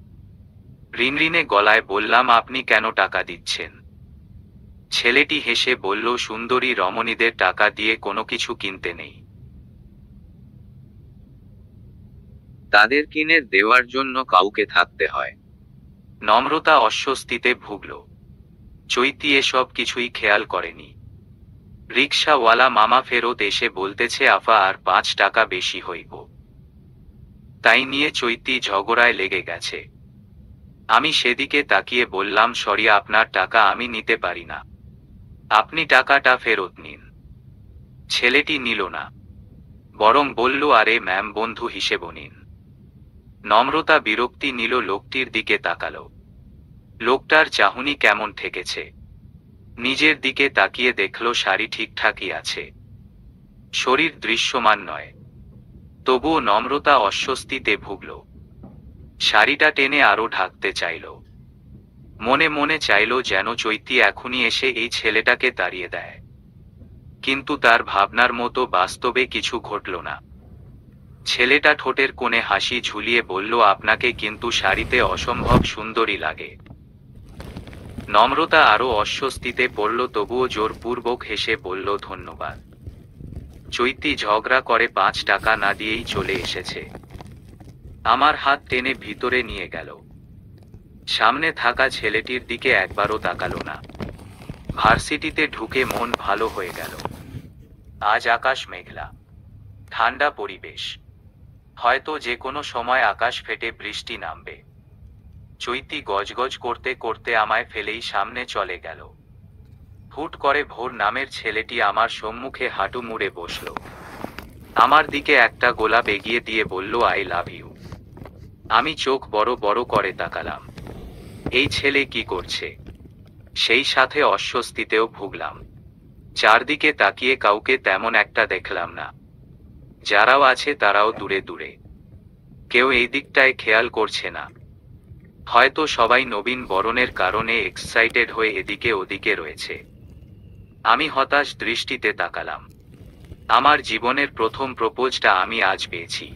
রিনরিনে গলায় বললাম, আপনি কেন টাকা দিচ্ছেন? ছেলেটি হেসে বলল, সুন্দরী রমণীদের টাকা দিয়ে কোনো কিছু কিনতে নেই, তাদের কিনে দেওয়ার জন্য কাউকে থাকতে হয়। নম্রতা অস্বস্তিতে ভুগল। চৈতি এসব কিছুই খেয়াল করেনি। রিকশাওয়ালা মামা ফেরত এসে বলতেছে, আফা আর 5 টাকা বেশি হইব। তাই নিয়ে চৈতি ঝগড়ায় লেগে গেছে। আমি সেদিকে তাকিয়ে বললাম, সরি, আপনার টাকা আমি নিতে পারি না, আপনি টাকাটা ফেরত নিন। ছেলেটি নিল না, বরং বলল, আরে ম্যাম, বন্ধু হিসেব নিন। নম্রতা বিরক্তি নিল, লোকটির দিকে তাকালো। লোকটার চাহনি কেমন ঠেকেছে। নিজের দিকে তাকিয়ে দেখল শাড়ি ঠিকঠাকই আছে, শরীর দৃশ্যমান নয়। তবুও নম্রতা অস্বস্তিতে ভুগল। শাড়িটা টেনে আরো ঢাকতে চাইল। মনে মনে চাইল যেন চৈতি এখনই এসে এই ছেলেটাকে তাড়িয়ে দেয়, কিন্তু তার ভাবনার মতো বাস্তবে কিছু ঘটল না। ছেলেটা ঠোঁটের কোণে হাসি ঝুলিয়ে বলল, আপনাকে কিন্তু শাড়িতে অসম্ভব সুন্দরী লাগে। নম্রতা আরো অস্বস্তিতে পড়ল, তবুও জোরপূর্বক হেসে বলল, ধন্যবাদ। চৈতি ঝগড়া করে 5 টাকা না দিয়েই চলে এসেছে। আমার হাত টেনে ভিতরে নিয়ে গেল। সামনে থাকা ছেলেটির দিকে একবারও তাকালো না। ভার্সিটিতে ঢুকে মন ভালো হয়ে গেল। আজ আকাশ মেঘলা, ঠান্ডা পরিবেশ, হয়তো যে কোনো সময় আকাশ ফেটে বৃষ্টি নামবে। চৈতি গজগজ করতে করতে আমায় ফেলেই সামনে চলে গেল। হুট করে ভোর নামের ছেলেটি আমার সম্মুখে হাঁটু মুড়ে বসল। আমার দিকে একটা গোলাপ এগিয়ে দিয়ে বলল, আই লাভ ইউ। আমি চোখ বড় বড় করে তাকালাম। এই ছেলে কি করছে? সেই সাথে অস্বস্তিতেও ভুগলাম। চারদিকে তাকিয়ে কাউকে তেমন একটা দেখলাম না। যারাও আছে তারাও দূরে দূরে, কেউ এই দিকটায় খেয়াল করছে না। হয়তো সবাই নবীন বরণের কারণে এক্সাইটেড হয়ে এদিকে ওদিকে রয়েছে। আমি হতাশ দৃষ্টিতে তাকালাম। আমার জীবনের প্রথম প্রপোজটা আমি আজ পেয়েছি।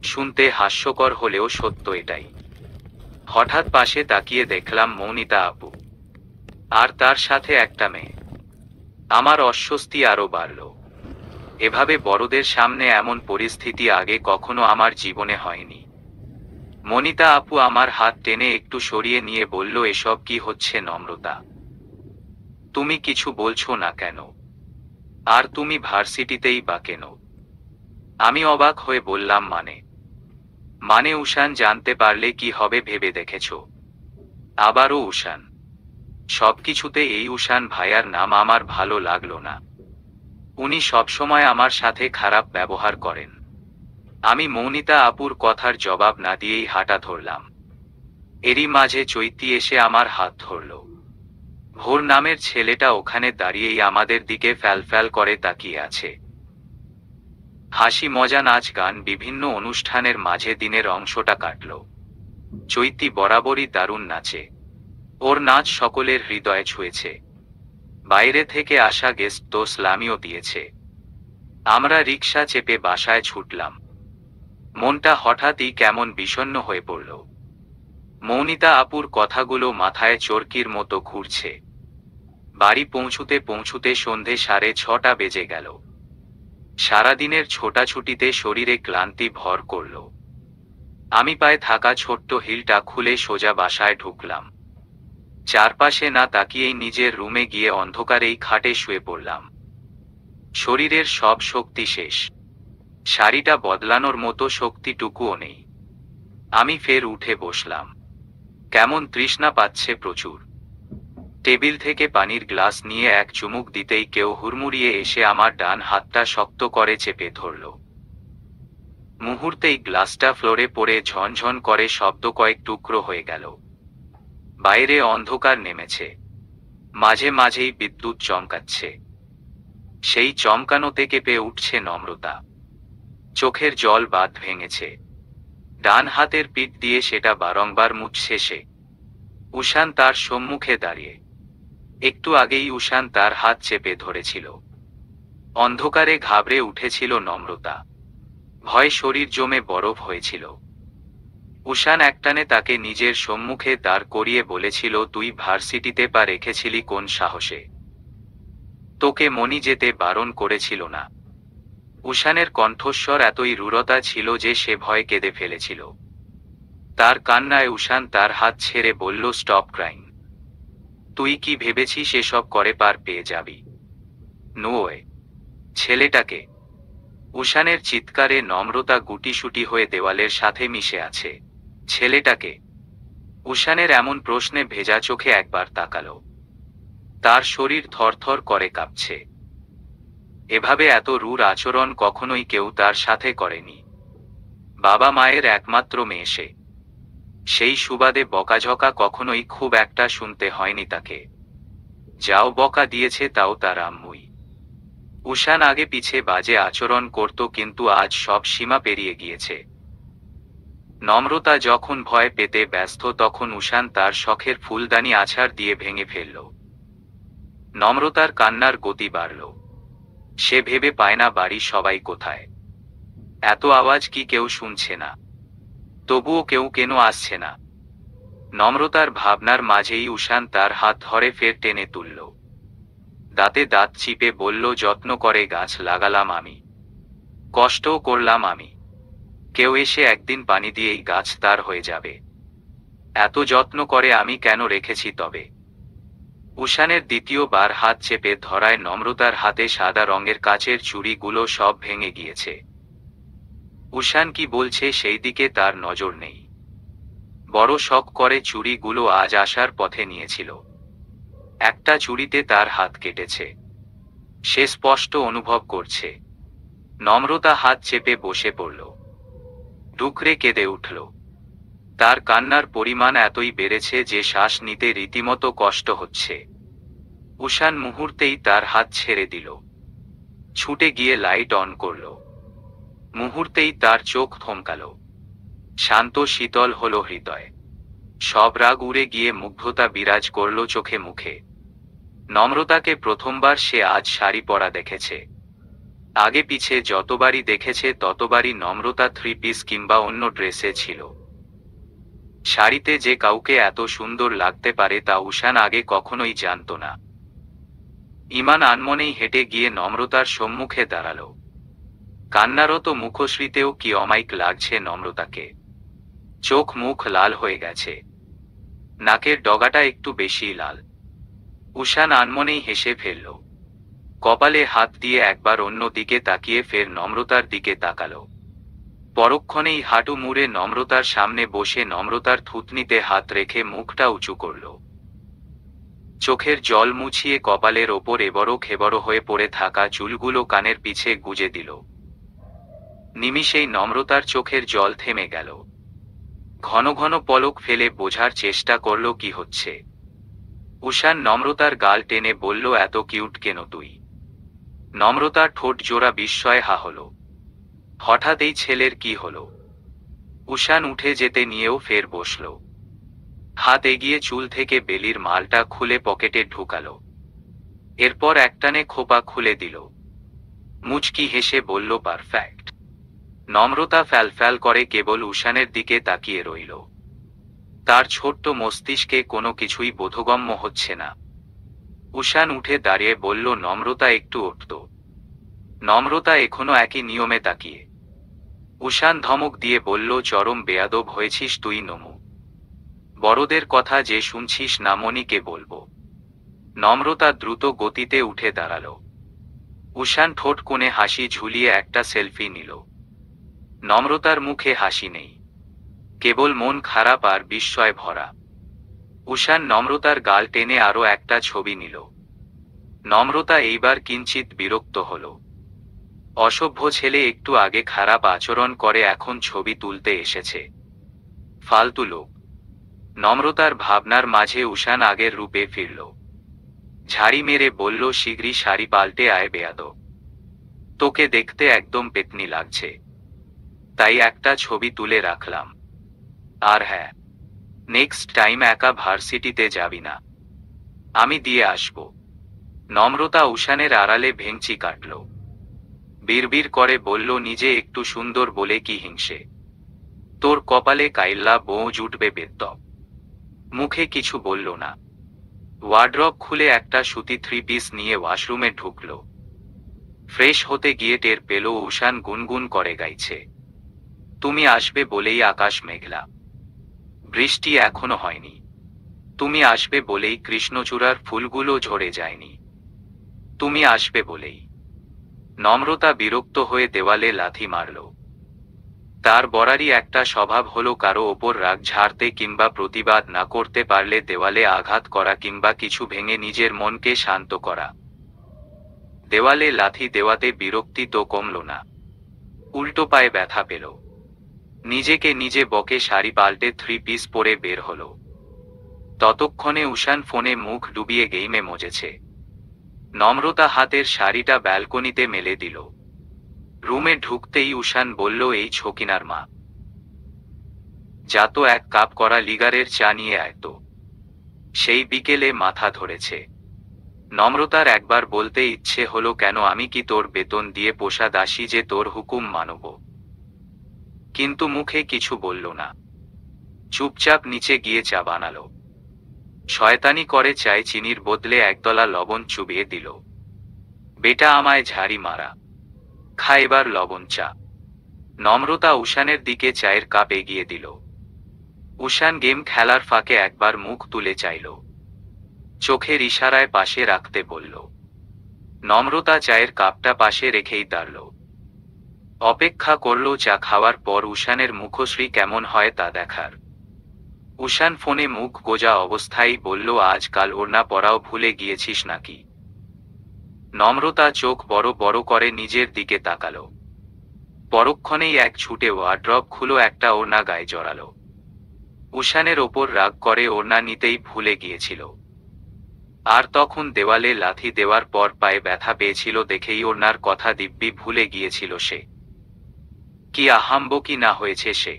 শুনতে হাস্যকর হলেও সত্য এটাই। হঠাৎ পাশে তাকিয়ে দেখলাম মৌনিতা আপু, আর তার সাথে একটা মেয়ে। আমার অস্বস্তি আরো বাড়ল। এভাবে বড়দের সামনে এমন পরিস্থিতি আগে কখনো আমার জীবনে হয়নি। মনিতা আপু আমার হাত টেনে একটু সরিয়ে নিয়ে বলল, এসব কি হচ্ছে নম্রতা? তুমি কিছু বলছো না কেন? আর তুমি ভার্সিটিতেই বা কেন? আমি অবাক হয়ে বললাম, মানে উষান জানতে পারলে কি হবে ভেবে দেখেছো? আবারও উষান? সবকিছুতে এই উষান ভাইয়ার নাম আমার ভালো লাগলো না। উনি সবসময় আমার সাথে খারাপ ব্যবহার করেন। আমি মৌনিতা আপুর কথার জবাব না দিয়েই হাঁটা ধরলাম। এরই মাঝে চৈতি এসে আমার হাত ধরল। ভোর নামের ছেলেটা ওখানে দাঁড়িয়েই আমাদের দিকে ফ্যালফ্যাল করে তাকিয়ে আছে। হাসি মজা নাচ গান বিভিন্ন অনুষ্ঠানের মাঝে দিনের অংশটা কাটল। চৈতি বরাবরই দারুণ নাচে। ওর নাচ সকলের হৃদয়ে ছুঁয়েছে। বাইরে থেকে আসা গেস্ট তো সালামিও দিয়েছে। আমরা রিকশা চেপে বাসায় ছুটলাম। মনটা হঠাৎই কেমন বিষণ্ণ হয়ে পড়ল। মৌনিতা আপুর কথাগুলো মাথায় চরকির মতো ঘুরছে। বাড়ি পৌঁছুতে পৌঁছুতে সন্ধে 6:30 বেজে গেল। সারাদিনের ছোটাছুটিতে শরীরে ক্লান্তি ভর করল। আমি পায়ে থাকা ছোট্ট হিলটা খুলে সোজা বাসায় ঢুকলাম। চারপাশে না তাকিয়েই নিজের রুমে গিয়ে অন্ধকারেই খাটে শুয়ে পড়লাম। শরীরের সব শক্তি শেষ। শাড়িটা বদলানোর মতো শক্তিটুকুও নেই। আমি ফের উঠে বসলাম। কেমন তৃষ্ণা পাচ্ছে প্রচুর। টেবিল থেকে পানির গ্লাস নিয়ে এক চুমুক দিতেই কেউ হুড়মুড়িয়ে এসে আমার ডান হাতটা শক্ত করে চেপে ধরল। মুহূর্তেই গ্লাসটা ফ্লোরে পড়ে ঝনঝন করে শব্দ কয়েক টুকরো হয়ে গেল। বাইরে অন্ধকার নেমেছে। মাঝে মাঝেই বিদ্যুৎ চমকাচ্ছে। সেই চমকানোতে কেঁপে উঠছে নম্রতা। চোখের জল বাঁধ ভেঙেছে। ডান হাতের পিঠ দিয়ে সেটা বারংবার মুছছে সে। উষান তার সম্মুখে দাঁড়িয়ে। একটু আগেই উষান তার হাত চেপে ধরেছিল। অন্ধকারে ঘাবড়ে উঠেছিল নম্রতা। ভয় শরীর জমে বরফ হয়েছিল। উষান একটানে তাকে নিজের সম্মুখে দাঁড় করিয়ে বলেছিল, তুই ভার্সিটিতে পা রেখেছিলি কোন সাহসে? তোকে মনি যেতে বারণ করেছিল না? উষানের কণ্ঠস্বর এতই রূঢ়তা ছিল যে সে ভয় কেঁদে ফেলেছিল। তার কান্নায় উষান তার হাত ছেড়ে বলল, স্টপ ক্রাইং। তুই কি ভেবেছিস এসব করে পার পেয়ে যাবি? No way. ছেলেটাকে? উষানের চিৎকারে নম্রতা গুটিসুটি হয়ে দেওয়ালের সাথে মিশে আছে। ছেলেটাকে? উষানের এমন প্রশ্নে ভেজা চোখে একবার তাকালো। তার শরীর থরথর করে কাঁপছে। এভাবে এত রূঢ় আচরণ কখনোই কেউ তার সাথে করেনি। বাবা মায়ের একমাত্র মেয়ে সে। সেই সুবাদে বকাঝকা কখনোই খুব একটা শুনতে হয়নি তাকে। যাও বকা দিয়েছে তাও তার আম্মুই। উষান আগে পিছে বাজে আচরণ করত, কিন্তু আজ সব সীমা পেরিয়ে গিয়েছে। নম্রতা যখন ভয় পেতে ব্যস্ত তখন উষান তার শখের ফুলদানি আছাড় দিয়ে ভেঙে ফেলল। নম্রতার কান্নার গতি বাড়ল। সে ভেবে পায় না বাড়ির সবাই কোথায়। এত আওয়াজ কি কেউ শুনছে না? তবুও কেউ কেন আসছে না? নম্রতার ভাবনার মাঝেই উষান তার হাত ধরে ফের টেনে তুলল। দাঁতে দাঁত চিপে বলল, যত্ন করে গাছ লাগালাম আমি, কষ্টও করলাম আমি, কেউ এসে একদিন পানি দিয়েই গাছ তার হয়ে যাবে। এত যত্ন করে আমি কেন রেখেছি তবে? উষানের দ্বিতীয়বার হাত চেপে ধরায় নম্রতার হাতে সাদা রঙের কাচের চুড়িগুলো সব ভেঙে গিয়েছে। উষান কি বলছে সেই দিকে তার নজর নেই। বড় শখ করে চুড়িগুলো আজ আসার পথে নিয়েছিল। একটা চুড়িতে তার হাত কেটেছে, সে স্পষ্ট অনুভব করছে। নম্রতা হাত চেপে বসে পড়ল, ডুকরে কেঁদে উঠল। তার কান্নার পরিমাণ এতই বেড়েছে যে শ্বাস নিতে রীতিমতো কষ্ট হচ্ছে। উষান মুহূর্তেই তার হাত ছেড়ে দিল, ছুটে গিয়ে লাইট অন করল। মুহূর্তেই তার চোখ থমকাল, শান্ত শীতল হল হৃদয়। সব রাগ উড়ে গিয়ে মুগ্ধতা বিরাজ করল চোখে মুখে। নম্রতাকে প্রথমবার সে আজ শাড়ি পরা দেখেছে। আগে পিছে যতবারই দেখেছে ততবারই নম্রতা থ্রি পিস কিংবা অন্য ড্রেসে ছিল। শাড়িতে যে কাউকে এত সুন্দর লাগতে পারে তা উষান আগে কখনোই জানত না। ইমান আনমনেই হেঁটে গিয়ে নম্রতার সম্মুখে দাঁড়াল। কান্নারত মুখশ্রীতেও কি অমায়িক লাগছে নম্রতাকে। চোখ মুখ লাল হয়ে গেছে, নাকের ডগাটা একটু বেশিই লাল। উষান আনমনেই হেসে ফেলল, কপালে হাত দিয়ে একবার অন্য দিকে তাকিয়ে ফের নম্রতার দিকে তাকাল। পরক্ষণেই হাঁটু মুড়ে নম্রতার সামনে বসে নম্রতার থুতনিতে হাত রেখে মুখটা উঁচু করল। চোখের জল মুছিয়ে কপালের ওপর এবড়ো খেবড়ো হয়ে পড়ে থাকা চুলগুলো কানের পিছে গুজে দিল। নিমিষেই নম্রতার চোখের জল থেমে গেল। ঘন ঘন পলক ফেলে বোঝার চেষ্টা করল কি হচ্ছে। উষান নম্রতার গাল টেনে বলল, এত কিউট কেন তুই? নম্রতার ঠোঁট জোড়া বিস্ময়ে হা হল। হঠাৎ এই ছেলের কি হলো? উষান উঠে যেতে নিয়েও ফের বসল। হাত এগিয়ে চুল থেকে বেলির মালটা খুলে পকেটে ঢুকাল। এরপর একটানে খোপা খুলে দিল। মুচকি হেসে বলল, পারফেক্ট। নম্রতা ফ্যালফ্যাল করে কেবল উষানের দিকে তাকিয়ে রইল। তার ছোট্ট মস্তিষ্কে কোনো কিছুই বোধগম্য হচ্ছে না। উষান উঠে দাঁড়িয়ে বলল, নম্রতা একটু উঠত। নম্রতা এখনো একই নিয়মে তাকিয়ে। উষান ধমক দিয়ে বলল, চরম বেয়াদব হয়েছিস তুই নমু। বড়দের কথা যে শুনছিস না মনিকে বলবো। নম্রতা দ্রুত গতিতে উঠে দাঁড়াল। উষান ঠোঁট কোণে হাসি ঝুলিয়ে একটা সেলফি নিল। নম্রতার মুখে হাসি নেই, কেবল মন খারাপ আর বিস্ময় ভরা। উষান নম্রতার গাল টেনে আরো একটা ছবি নিল। নম্রতা এইবার কিঞ্চিত বিরক্ত হল। অসভ্য ছেলে একটু আগে খারাপ আচরণ করে এখন ছবি তুলতে এসেছে, ফালতু লোক। নম্রতার ভাবনার মাঝে উষান আগের রূপে ফিরল। ঝাড়ি মেরে বলল, শীঘ্রই শাড়ি পাল্টে আয় বেয়াদব। তোকে দেখতে একদম পেতনি লাগছে, তাই একটা ছবি তুলে রাখলাম। আর হ্যাঁ, নেক্সট টাইম একা ভার্সিটিতে যাবি না, আমি দিয়ে আসব। নম্রতা উষানের আড়ালে ভেঙচি কাটল। বিড়বিড় করে বলল, নিজে একটু সুন্দর বলে কি হিংসে? তোর কপালে কাইল্লা বউ জুটবে বেদ্যপ। মুখে কিছু বলল না। ওয়ার্ড্রপ খুলে একটা সুতি থ্রি পিস নিয়ে ওয়াশরুমে ঢুকল। ফ্রেশ হতে গিয়ে টের পেল উষান গুনগুন করে গাইছে, তুমি আসবে বলেই আকাশ মেঘলা, বৃষ্টি এখনো হয়নি। তুমি আসবে বলেই কৃষ্ণচূড়ার ফুলগুলো ঝরে যায়নি। তুমি আসবে বলেই। নম্রতা বিরক্ত হয়ে দেওয়ালে লাথি মারল। তার বরারই একটা স্বভাব হলো কারো ওপর রাগ ঝাড়তে কিংবা প্রতিবাদ না করতে পারলে দেওয়ালে আঘাত করা কিংবা কিছু ভেঙে নিজের মনকে শান্ত করা। দেওয়ালে লাথি দেওয়াতে বিরক্তি তো কমল না, উল্টো পায়ে ব্যথা পেল। নিজেকে নিজে বকে শাড়ি পাল্টে থ্রি পিস পরে বের হলো। ততক্ষণে উষান ফোনে মুখ ডুবিয়ে গেইমে মজেছে। নম্রতা হাতের শাড়িটা ব্যালকনিতে মেলে দিল। রুমে ঢুকতেই উষান বলল, এই ছকিনার মা, যা তো এক কাপ করা লিগারের চা নিয়ে আয় তো। সেই বিকেলে মাথা ধরেছে। নম্রতার একবার বলতে ইচ্ছে হলো, কেন আমি কি তোর বেতন দিয়ে পোষা দাসী যে তোর হুকুম মানব? কিন্তু মুখে কিছু বলল না। চুপচাপ নিচে গিয়ে চা বানালো। শয়তানি করে চায় চিনির বদলে একদলা লবণ চুবিয়ে দিল। বেটা আমায় ঝাড়ি মারা, খা এবার লবণ চা। নম্রতা উষানের দিকে চায়ের কাপ এগিয়ে দিল। উষান গেম খেলার ফাঁকে একবার মুখ তুলে চাইল। চোখের ইশারায় পাশে রাখতে বলল। নম্রতা চায়ের কাপটা পাশে রেখেই দাঁড়ল। অপেক্ষা করল চা খাওয়ার পর উষানের মুখশ্রী কেমন হয় তা দেখার। উষান ফোনে মুখ গোজা অবস্থায় বলল, আজকাল ওড়না পরাও ভুলে গিয়েছিস নাকি? নম্রতা চোখ বড় বড় করে নিজের দিকে তাকালো। পরক্ষণেই এক ছুটে ওয়ার্ড্রব খুলে একটা ওড়না গায়ে জড়ালো। উষানের ওপর রাগ করে ওড়না নিতেই ভুলে গিয়েছিল। আর তখন দেওয়ালে লাথি দেওয়ার পর পায়ে ব্যথা পেয়েছিল দেখেই ওড়নার কথা দিব্যি ভুলে গিয়েছিল সে। কি আহাম্বকি না হয়েছে সে!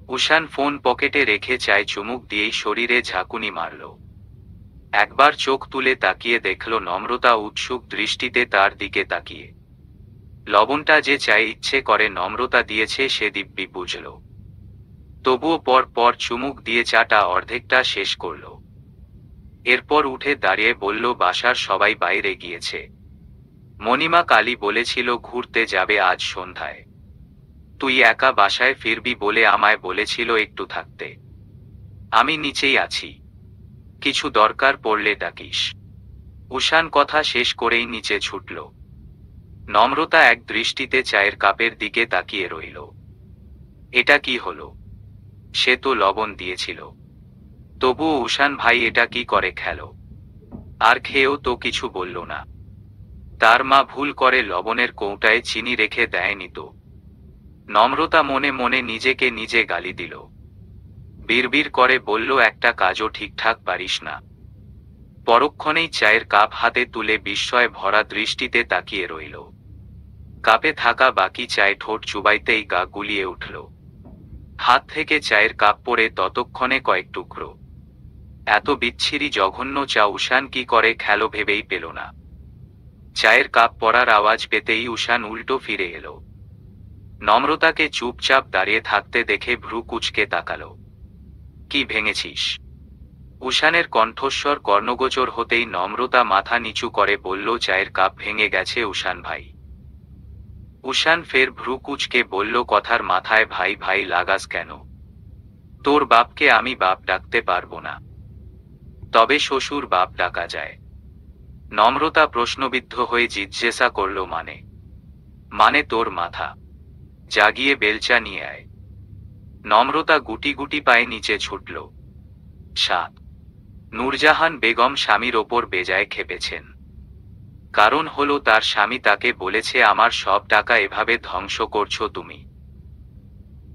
উষান ফোন পকেটে রেখে চায় চুমুক দিয়েই শরীরে ঝাঁকুনি মারল। একবার চোখ তুলে তাকিয়ে দেখল নম্রতা উৎসুক দৃষ্টিতে তার দিকে তাকিয়ে। লবণটা যে চায় ইচ্ছে করে নম্রতা দিয়েছে সে দিব্যি বুঝল। তবুও পর পর চুমুক দিয়ে চাটা অর্ধেকটা শেষ করল। এরপর উঠে দাঁড়িয়ে বলল, বাসার সবাই বাইরে গিয়েছে। মণিমা কালী বলেছিল ঘুরতে যাবে আজ সন্ধ্যায়। তুই একা বাসায় ফিরবি বলে আমায় বলেছিল একটু থাকতে। আমি নিচেই আছি, কিছু দরকার পড়লে ডাকিস। উষান কথা শেষ করেই নিচে ছুটল। নম্রতা এক দৃষ্টিতে চায়ের কাপের দিকে তাকিয়ে রইল। এটা কি হলো? সে তো লবণ দিয়েছিল। তবুও উষান ভাই এটা কি করে খেল? আর খেয়েও তো কিছু বলল না। তার মা ভুল করে লবণের কৌটায় চিনি রেখে দেয়নি তো? নম্রতা মনে মনে নিজেকে নিজে গালি দিল। বিড়বিড় করে বলল, একটা কাজও ঠিকঠাক পারিস না। পরক্ষণেই চায়ের কাপ হাতে তুলে বিস্ময়ে ভরা দৃষ্টিতে তাকিয়ে রইল। কাপে থাকা বাকি চায় ঠোঁট চুবাইতেই গা গুলিয়ে উঠল। হাত থেকে চায়ের কাপ পড়ে ততক্ষণে কয়েক টুকরো। এত বিচ্ছিরি জঘন্য চা উষান কি করে খেলো ভেবেই পেল না। চায়ের কাপ পড়ার আওয়াজ পেতেই উষান উল্টো ফিরে এলো। নম্রতাকে চুপচাপ দাঁড়িয়ে থাকতে দেখে ভ্রু কুঁচকে তাকালো। কি ভেঙেছিস? উষানের কণ্ঠস্বর কর্ণগোচর হতেই নম্রতা মাথা নিচু করে বলল, চায়ের কাপ ভেঙে গেছে উষান ভাই। উষান ফের ভ্রু কুঁচকে বলল, কথার মাথায় ভাই ভাই লাগাস কেন? তোর বাপকে আমি বাপ ডাকতে পারবো না, তবে শ্বশুর বাপ ডাকা যায়। নম্রতা প্রশ্নবিদ্ধ হয়ে জিজ্ঞাসা করল, মানে তোর মাথা? জাগিয়ে বেলচা নিয়ে আয়। নম্রতা গুটি গুটি পায়ে নিচে ছুটল। 7 নূরজাহান বেগম স্বামীর ওপর বেজায় খেপেছেন। কারণ হলো তার স্বামী তাকে বলেছে, আমার সব টাকা এভাবে ধ্বংস করছো তুমি।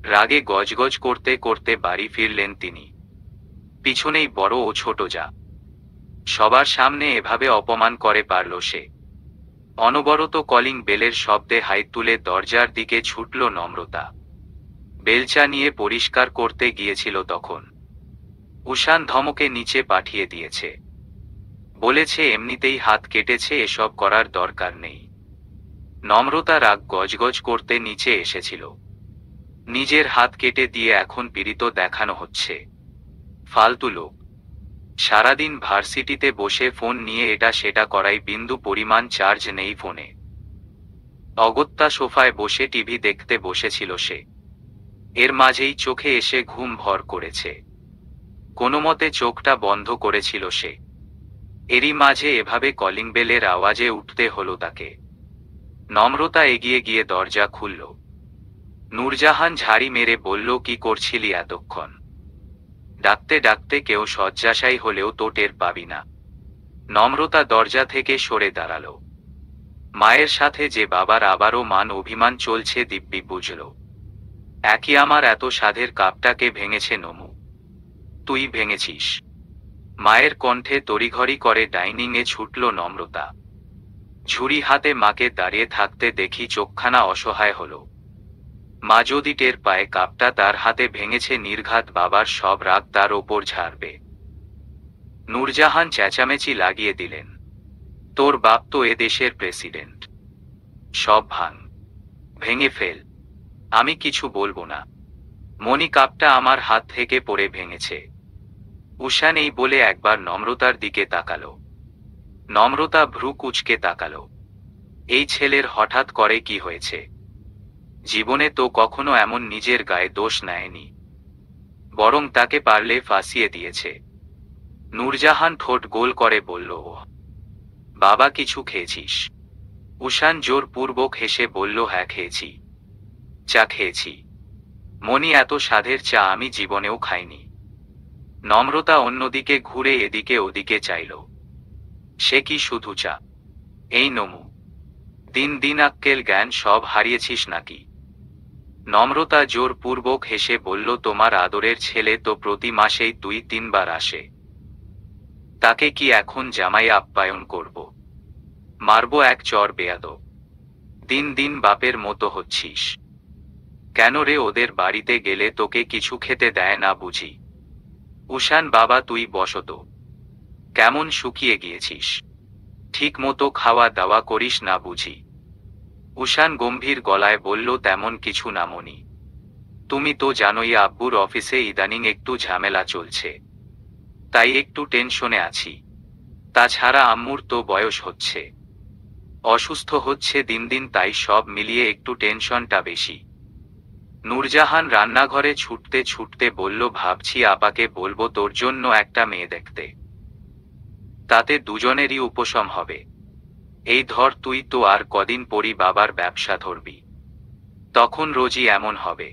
রাগে গজগজ করতে করতে বাড়ি ফিরলেন তিনি। পিছনেই বড় ও ছোট যা। সবার সামনে এভাবে অপমান করে পারল সে। অনবরত কলিং বেলের শব্দে হাত তুলে দরজার দিকে ছুটল নম্রতা। বেলচা নিয়ে পরিষ্কার করতে গিয়েছিল তখন। উষান ধমকে নিচে পাঠিয়ে দিয়েছে। বলেছে এমনিতেই হাত কেটেছে, এসব করার দরকার নেই। নম্রতা রাগ গজগজ করতে নিচে এসেছিল। নিজের হাত কেটে দিয়ে এখন পীড়িত দেখানো হচ্ছে। ফালতু লোক। সারাদিন ভার্সিটিতে বসে ফোন নিয়ে এটা সেটা করাই, বিন্দু পরিমাণ চার্জ নেই ফোনে। অগত্যা সোফায় বসে টিভি দেখতে বসেছিল সে। এর মাঝেই চোখে এসে ঘুম ভর করেছে। কোনোমতে চোখটা বন্ধ করেছিল সে। এরই মাঝে এভাবে কলিং বেলের আওয়াজে উঠতে হলো তাকে। নম্রতা এগিয়ে গিয়ে দরজা খুলল। নূরজাহান ঝাড়ি মেরে বলল, কি করছিলি এতক্ষণ? ডাকতে ডাকতে কেউ শয্যাশায়ী হলেও তো টের পাবি না। নম্রতা দরজা থেকে সরে দাঁড়ালো। মায়ের সাথে যে বাবার আবারও মান অভিমান চলছে দিব্যি বুঝল। একই আমার এত সাধের কাপটাকে ভেঙেছে নমু। তুই ভেঙেছিস? মায়ের কণ্ঠে তড়িঘড়ি করে ডাইনিংয়ে ছুটল নম্রতা। ঝুড়ি হাতে মাকে দাঁড়িয়ে থাকতে দেখি চোখখানা অসহায় হল। মা যদি টের পায় কাপটা তার হাতে ভেঙেছে, নির্ঘাত বাবার সব রাগ তার ওপর ঝাড়বে। নূরজাহান চেঁচামেচি লাগিয়ে দিলেন, তোর বাপ তো এ দেশের প্রেসিডেন্ট। সব ভাঙ, ভেঙে ফেল। আমি কিছু বলবো না। মনি কাপটা আমার হাত থেকে পড়ে ভেঙেছে। উষান এই বলে একবার নম্রতার দিকে তাকালো। নম্রতা ভ্রু কুঁচকে তাকালো। এই ছেলের হঠাৎ করে কি হয়েছে? জীবনে তো কখনো এমন নিজের গায়ে দোষ নেয়নি, বরং তাকে পারলে ফাঁসিয়ে দিয়েছে। নূরজাহান ঠোঁট গোল করে বলল, বাবা কিছু খেয়েছিস? উষান জোরপূর্বক হেসে বলল, হ্যাঁ খেয়েছি, চা খেয়েছি। মনি এত স্বাদের চা আমি জীবনেও খাইনি। নম্রতা অন্যদিকে ঘুরে এদিকে ওদিকে চাইল। সে কি শুধু চা? এই নমু, দিন দিন আক্কেল জ্ঞান সব হারিয়েছিস নাকি? নম্রতা জোরপূর্বক হেসে বলল, তোমার আদরের ছেলে তো প্রতি মাসেই 2-3 বার আসে। তাকে কি এখন জামাই আপ্যায়ন করব? মারব এক চর বেয়াদব। দিন দিন বাপের মতো হচ্ছিস কেন রে? ওদের বাড়িতে গেলে তোকে কিছু খেতে দেয় না বুঝি? উষান, বাবা তুই বসত। কেমন শুকিয়ে গিয়েছিস? ঠিক মতো খাওয়া দাওয়া করিস না বুঝি? উষান গম্ভীর গলায় বলল, তেমন কিছু না মনি। তুমি তো জানোই আব্বুর অফিসে ইদানিং একটু ঝামেলা চলছে, তাই একটু টেনশনে আছি। তাছাড়া আম্মুর তো বয়স হচ্ছে, অসুস্থ হচ্ছে দিন দিন, তাই সব মিলিয়ে একটু টেনশনটা বেশি। নূরজাহান রান্নাঘরে ছুটতে ছুটতে বলল, ভাবছি আপাকে বলবো তোর জন্য একটা মেয়ে দেখতে, তাতে দুজনেরই উপশম হবে। এই ধর তুই তো আর কদিন পরই বাবার ব্যবসা ধরবি, তখন রোজই এমন হবে।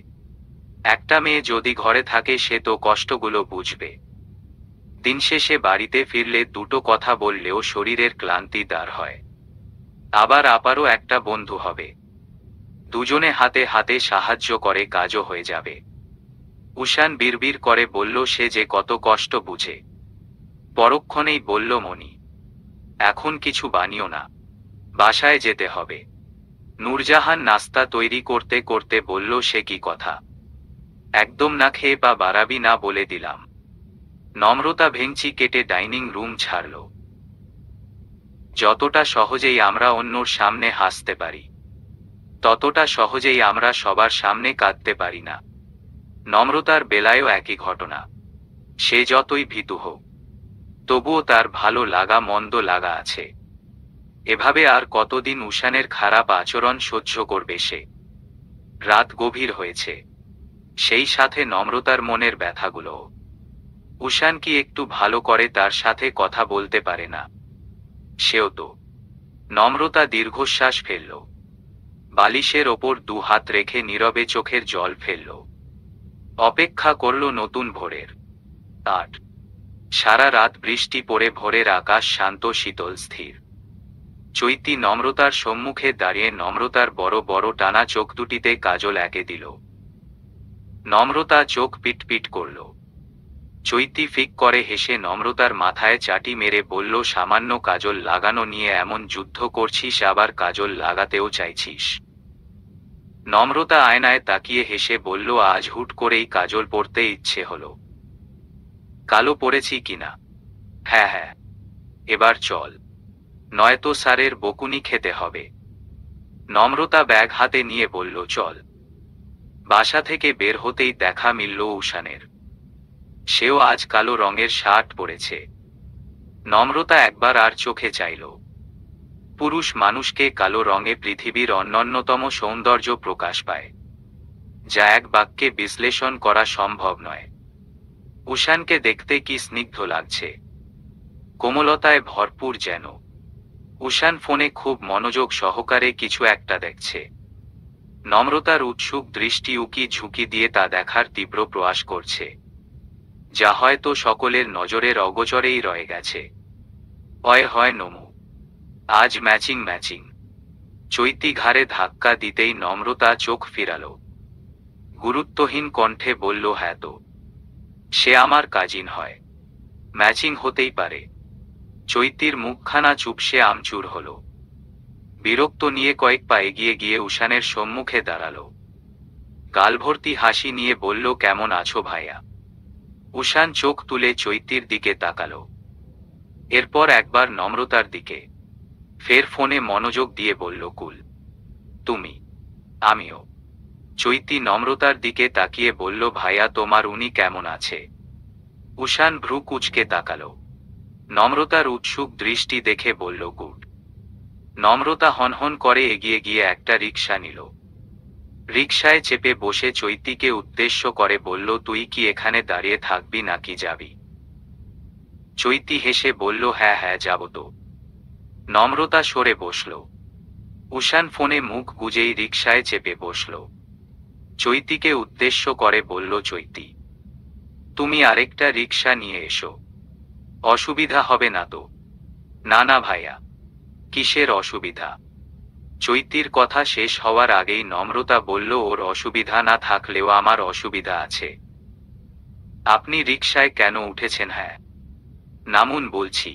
একটা মেয়ে যদি ঘরে থাকে সে তো কষ্টগুলো বুঝবে। দিন শেষে বাড়িতে ফিরলে দুটো কথা বললেও শরীরের ক্লান্তি দার হয়। আবার আপারও একটা বন্ধু হবে, দুজনে হাতে হাতে সাহায্য করে কাজও হয়ে যাবে। উষান বিড়বিড় করে বলল, সে যে কত কষ্ট বুঝে। পরক্ষণেই বলল, মনি এখন কিছু বানিও না, বাসায় যেতে হবে। নূরজাহান নাস্তা তৈরি করতে করতে বলল, সে কি কথা? একদম না খেয়ে পা বাড়াবি না বলে দিলাম। নম্রতা ভেঙচি কেটে ডাইনিং রুম ছাড়ল। যতটা সহজেই আমরা অন্যর সামনে হাসতে পারি, ততটা সহজেই আমরা সবার সামনে কাঁদতে পারি না। নম্রতার বেলায়ও একই ঘটনা। সে যতই ভীতু হোক, তবুও তার ভালো লাগা মন্দ লাগা আছে। এভাবে আর কতদিন উষানের খারাপ আচরণ সহ্য করবে সে? রাত গভীর হয়েছে, সেই সাথে নম্রতার মনের ব্যথাগুলো। উষান কি একটু ভালো করে তার সাথে কথা বলতে পারে না? সেও তো। নম্রতা দীর্ঘশ্বাস ফেলল, বালিশের ওপর 2 হাত রেখে নীরবে চোখের জল ফেলল। অপেক্ষা করল নতুন ভোরের। 8 সারা রাত বৃষ্টি পড়ে ভোরের আকাশ শান্ত শীতল স্থির। চৈতি নম্রতার সম্মুখে দাঁড়িয়ে নম্রতার বড় বড় টানা চোখ দুটিতে কাজল এঁকে দিল। নম্রতা চোখ পিটপিট করল। চৈতি ফিক করে হেসে নম্রতার মাথায় চাটি মেরে বলল, সামান্য কাজল লাগানো নিয়ে এমন যুদ্ধ করছিস, আবার কাজল লাগাতেও চাইছিস? নম্রতা আয়নায় তাকিয়ে হেসে বলল, আজ হুট করেই কাজল পরতে ইচ্ছে হলো। কালো পরেছি কিনা? হ্যাঁ হ্যাঁ, এবার চল, নয়তো স্যারের বকুনি খেতে হবে। নম্রতা ব্যাগ হাতে নিয়ে বলল, চল। বাসা থেকে বের হতেই দেখা মিলল উষানের। সেও আজ কালো রঙের শার্ট পরেছে। নম্রতা একবার আর চোখে চাইল। পুরুষ মানুষকে কালো রঙে পৃথিবীর অনন্যতম সৌন্দর্য প্রকাশ পায়, যা এক বাক্যে বিশ্লেষণ করা সম্ভব নয়। উষানকে দেখতে কি স্নিগ্ধ লাগছে, কোমলতায় ভরপুর যেন। উষান ফোনে খুব মনোযোগ সহকারে কিছু একটা দেখছে। নম্রতার উৎসুক দৃষ্টি উকি ঝুঁকি দিয়ে তা দেখার তীব্র প্রয়াস করছে, যা হয়তো সকলের নজরের অগোচরেই রয়ে গেছে। হয় নমু, আজ ম্যাচিং ম্যাচিং। চৈতি ঘাড়ে ধাক্কা দিতেই নম্রতা চোখ ফিরাল। গুরুত্বহীন কণ্ঠে বলল, হ্যাঁ তো, সে আমার কাজিন হয়, ম্যাচিং হতেই পারে। চৈতির মুখখানা চুপসে আমচুর হল। বিরক্ত নিয়ে কয়েক পা এগিয়ে গিয়ে উষানের সম্মুখে দাঁড়াল। গালভর্তি হাসি নিয়ে বলল, কেমন আছো ভাইয়া? উষান চোখ তুলে চৈতির দিকে তাকাল, এরপর একবার নম্রতার দিকে, ফের ফোনে মনোযোগ দিয়ে বলল, কুল। তুমি? আমিও। চৈতি নম্রতার দিকে তাকিয়ে বলল, ভাইয়া তোমার উনি কেমন আছে? উষান ভ্রু কুঁচকে তাকালো। নম্রতার উৎসুক দৃষ্টি দেখে বলল, গুড। নম্রতা হনহন করে এগিয়ে গিয়ে একটা রিকশা নিল। রিকশায় চেপে বসে চৈতিকে উদ্দেশ্য করে বলল, তুই কি এখানে দাঁড়িয়ে থাকবি নাকি যাবি? চৈতি হেসে বলল, হ্যাঁ হ্যাঁ যাব তো। নম্রতা সরে বসল। উষান ফোনে মুখ গুজেই রিকশায় চেপে বসল। চৈতিকে উদ্দেশ্য করে বলল, চৈতি তুমি আরেকটা রিকশা নিয়ে এসো, অসুবিধা হবে না তো? না না ভাইয়া, কিসের অসুবিধা? চৈতির কথা শেষ হওয়ার আগেই নম্রতা বলল, ওর অসুবিধা না থাকলেও আমার অসুবিধা আছে। আপনি রিকশায় কেন উঠেছেন? হ্যাঁ নামুন বলছি।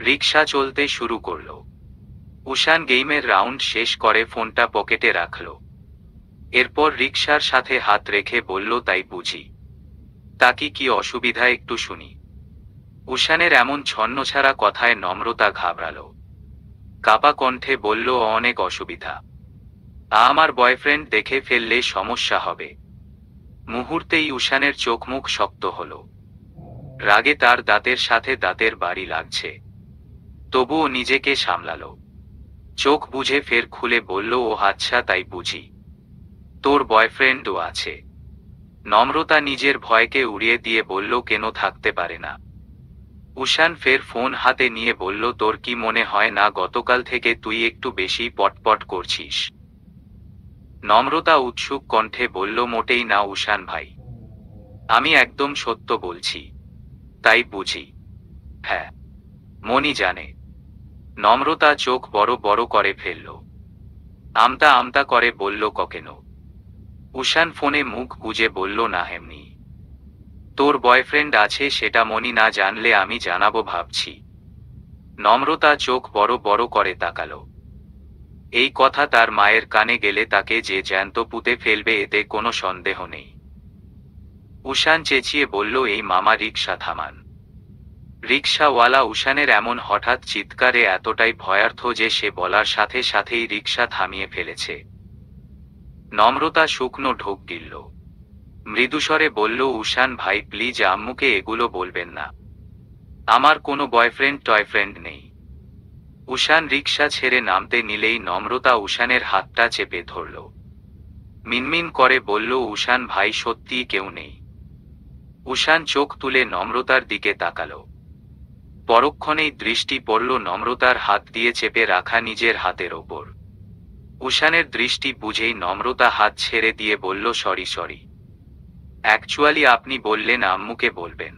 রিকশা চলতে শুরু করল। উষান গেমের রাউন্ড শেষ করে ফোনটা পকেটে রাখল। এরপর রিকশার সাথে হাত রেখে বলল, তাই বুঝি? তা কি অসুবিধা একটু শুনি। উষানের এমন ছন্নছাড়া কথায় নম্রতা ঘাবড়াল। কাপা কণ্ঠে বলল, অনেক অসুবিধা। আমার বয়ফ্রেন্ড দেখে ফেললে সমস্যা হবে। মুহূর্তেই উষানের চোখ মুখ শক্ত হল। রাগে তার দাঁতের সাথে দাঁতের বাড়ি লাগছে। তবুও নিজেকে সামলালো। চোখ বুঝে ফের খুলে বলল, ও আচ্ছা তাই বুঝি, তোর বয়ফ্রেন্ডও আছে? নম্রতা নিজের ভয়কে উড়িয়ে দিয়ে বলল, কেন থাকতে পারে না? উষান ফের ফোন হাতে নিয়ে বলল, তোর কি মনে হয় না গতকাল থেকে তুই একটু বেশি পটপট করছিস? নম্রতা উৎসুক কণ্ঠে বলল, মোটেই না উষান ভাই, আমি একদম সত্য বলছি। তাই বুঝি? হ্যাঁ মনি জানে। নম্রতা চোখ বড় বড় করে ফেলল। আমতা আমতা করে বলল, ককেন? উষান ফোনে মুখ গুজে বলল, না এমনি। তোর বয়ফ্রেন্ড আছে সেটা মনি না জানলে আমি জানাবো ভাবছি। নম্রতা চোখ বড় বড় করে তাকালো। এই কথা তার মায়ের কানে গেলে তাকে যে জ্যান্ত পুঁতে ফেলবে এতে কোনো সন্দেহ নেই। উষান চেঁচিয়ে বলল, এই মামা রিকশা থামান। রিকশাওয়ালা উষানের এমন হঠাৎ চিৎকারে এতটাই ভয়ার্থ যে সে বলার সাথে সাথেই রিকশা থামিয়ে ফেলেছে। নম্রতা শুকনো ঢোক গিলল। মৃদুস্বরে বলল, উষান ভাই প্লিজ আম্মুকে এগুলো বলবেন না। আমার কোনো বয়ফ্রেন্ড টয়ফ্রেন্ড নেই। উষান রিকশা ছেড়ে নামতে নিলেই নম্রতা উষানের হাতটা চেপে ধরল। মিনমিন করে বলল, উষান ভাই সত্যিই কেউ নেই? উষান চোখ তুলে নম্রতার দিকে তাকালো। পরক্ষণেই দৃষ্টি পড়ল নম্রতার হাত দিয়ে চেপে রাখা নিজের হাতের ওপর। উষানের দৃষ্টি বুঝেই নম্রতা হাত ছেড়ে দিয়ে বলল, সরি সরি। অ্যাকচুয়ালি আপনি বললেন আম্মুকে বলবেন,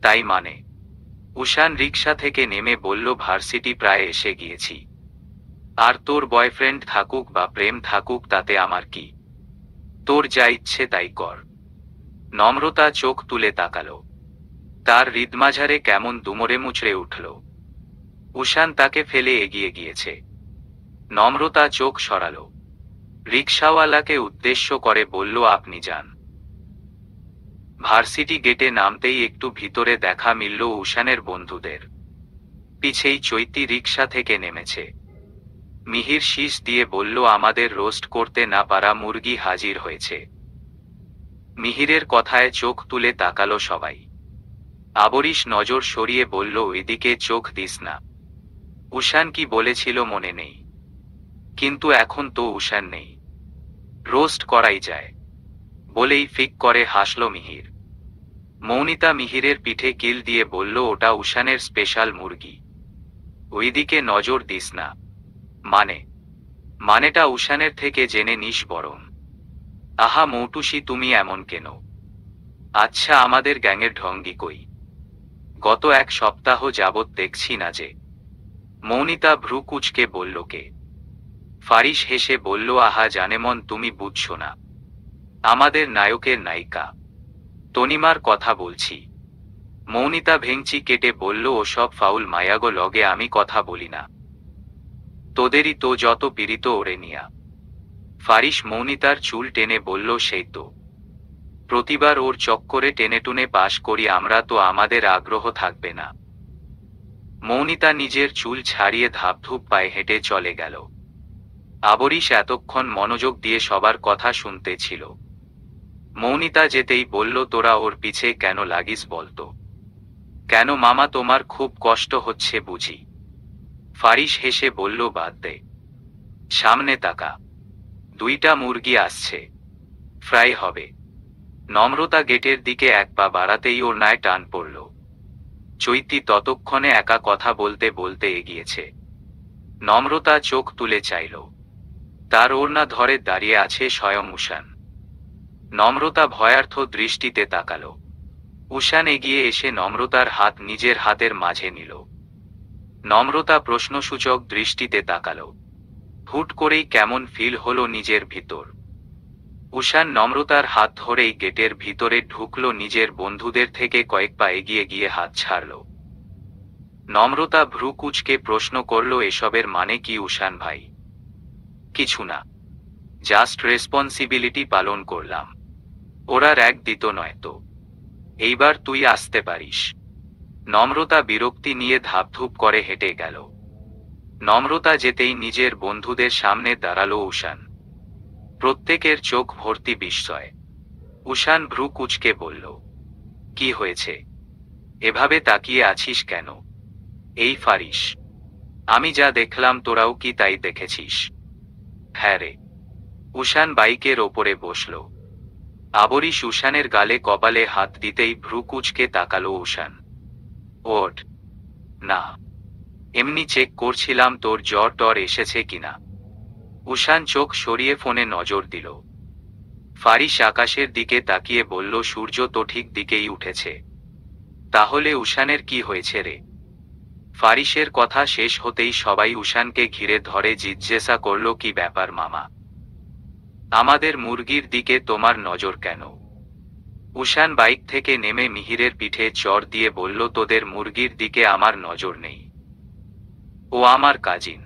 তাই মানে? উষান রিকশা থেকে নেমে বলল, ভার্সিটি প্রায় এসে গিয়েছি। আর তোর বয়ফ্রেন্ড থাকুক বা প্রেম থাকুক তাতে আমার কি? তোর যা ইচ্ছে তাই কর। নম্রতা চোখ তুলে তাকালো। তার হৃদমাঝারে কেমন দুমড়ে মুচড়ে উঠল। উষান তাকে ফেলে এগিয়ে গিয়েছে। নম্রতা চোখ সরালো। রিকশাওয়ালাকে উদ্দেশ্য করে বলল, আপনি যান। ভার্সিটি গেটে নামতেই একটু ভিতরে দেখা মিলল উষানের বন্ধুদের। পিছেই চৈতি রিকশা থেকে নেমেছে। মিহির শীষ দিয়ে বলল, আমাদের রোস্ট করতে না পারা মুরগি হাজির হয়েছে। মিহিরের কথায় চোখ তুলে তাকালো সবাই। আবরিশ নজর সরিয়ে বলল, এদিকে চোখ দিস না। উষান কি বলেছিল মনে নেই? কিন্তু এখন তো উষান নেই, রোস্ট করাই যায় বলেই ফিক করে হাসল মিহির। মৌনিতা মিহিরের পিঠে কিল দিয়ে বলল, ওটা উষানের স্পেশাল মুরগি, ওইদিকে নজর দিস না। মানেটা উষানের থেকে জেনে নিস বরং। আহা মৌটুসি তুমি এমন কেন? আচ্ছা আমাদের গ্যাংয়ের ঢঙ্গি কই? গত এক সপ্তাহ যাবৎ দেখছি না যে। মৌনিতা ভ্রু কুচকে বলল, কে? ফারিস হেসে বলল, আহা জানেমন তুমি বুঝছো না, আমাদের নায়কের নায়িকা তনিমার কথা বলছি। মৌনিতা ভেঙচি কেটে বলল, ওসব ফাউল মায়াগো লগে আমি কথা বলি না, তোদেরই তো যত পীড়িত ওরে নিয়া। ফারিস মৌনিতার চুল টেনে বলল, সেই তো প্রতিবার ওর চক্করে টেনেটুনে পাশ করি আমরা, তো আমাদের আগ্রহ থাকবে না? মৌনিতা নিজের চুল ছাড়িয়ে ধাপধূপ পায়ে হেঁটে চলে গেল। আবরীশ এতক্ষণ মনোযোগ দিয়ে সবার কথা শুনতে ছিল। মৌনিতা যেতেই বলল, তোরা ওর পিছে কেন লাগিস বলতো? কেন মামা, তোমার খুব কষ্ট হচ্ছে বুঝি? ফারিস হেসে বলল, বাদ দে, সামনে তাকা, 2টা মুরগি আসছে, ফ্রাই হবে। নম্রতা গেটের দিকে এক পা বাড়াতেই ওর নায় টান পড়ল। চৈতি ততক্ষণে একা কথা বলতে বলতে এগিয়েছে। নম্রতা চোখ তুলে চাইল। তার ওড়না ধরে দাঁড়িয়ে আছে স্বয়ং উষান। নম্রতা ভয়ার্থ দৃষ্টিতে তাকালো। উষান এগিয়ে এসে নম্রতার হাত নিজের হাতের মাঝে নিল। নম্রতা প্রশ্নসূচক দৃষ্টিতে তাকালো। হুট করেই কেমন ফিল হলো নিজের ভিতর। উষান নম্রতার হাত ধরেই গেটের ভিতরে ঢুকলো, নিজের বন্ধুদের থেকে কয়েক পা এগিয়ে গিয়ে হাত ছাড়ল। নম্রতা ভ্রু কুঁচকে প্রশ্ন করল, এসবের মানে কি উষান ভাই? কিছু না, জাস্ট রেসপন্সিবিলিটি পালন করলাম। ওরা র্যাগ দিত নয়তো। এইবার তুই আসতে পারিস। নম্রতা বিরক্তি নিয়ে ধাপধুপ করে হেঁটে গেল। নম্রতা যেতেই নিজের বন্ধুদের সামনে দাঁড়ালো উষান। প্রত্যেকের চোখ ভর্তি বিস্ময়। উষান ভ্রু কুঁচকে বলল, কি হয়েছে? এভাবে তাকিয়ে আছিস কেন? এই ফারিস, আমি যা দেখলাম তোরাও কি তাই দেখেছিস? হ্যাঁ রে। উষান বাইকের ওপরে বসল। আবরীশ উষানের গালে কপালে হাত দিতেই ভ্রু কুঁচকে তাকালো উষান। ওঠ না, এমনি চেক করছিলাম তোর জ্বর টর এসেছে কিনা। উষান চোখ সরিয়ে ফোনে নজর দিল। ফারিস আকাশের দিকে তাকিয়ে বলল, সূর্য তো ঠিক দিকেই উঠেছে। তাহলে উষানের কি হয়েছে রে? ফারিসের কথা শেষ হতেই সবাই উষানকে ঘিরে ধরে জিজ্ঞাসা করল, কি ব্যাপার মামা? আমাদের মুরগির দিকে তোমার নজর কেন? উষান বাইক থেকে নেমে মিহিরের পিঠে চড় দিয়ে বলল, তোদের মুরগির দিকে আমার নজর নেই, ও আমার কাজিন।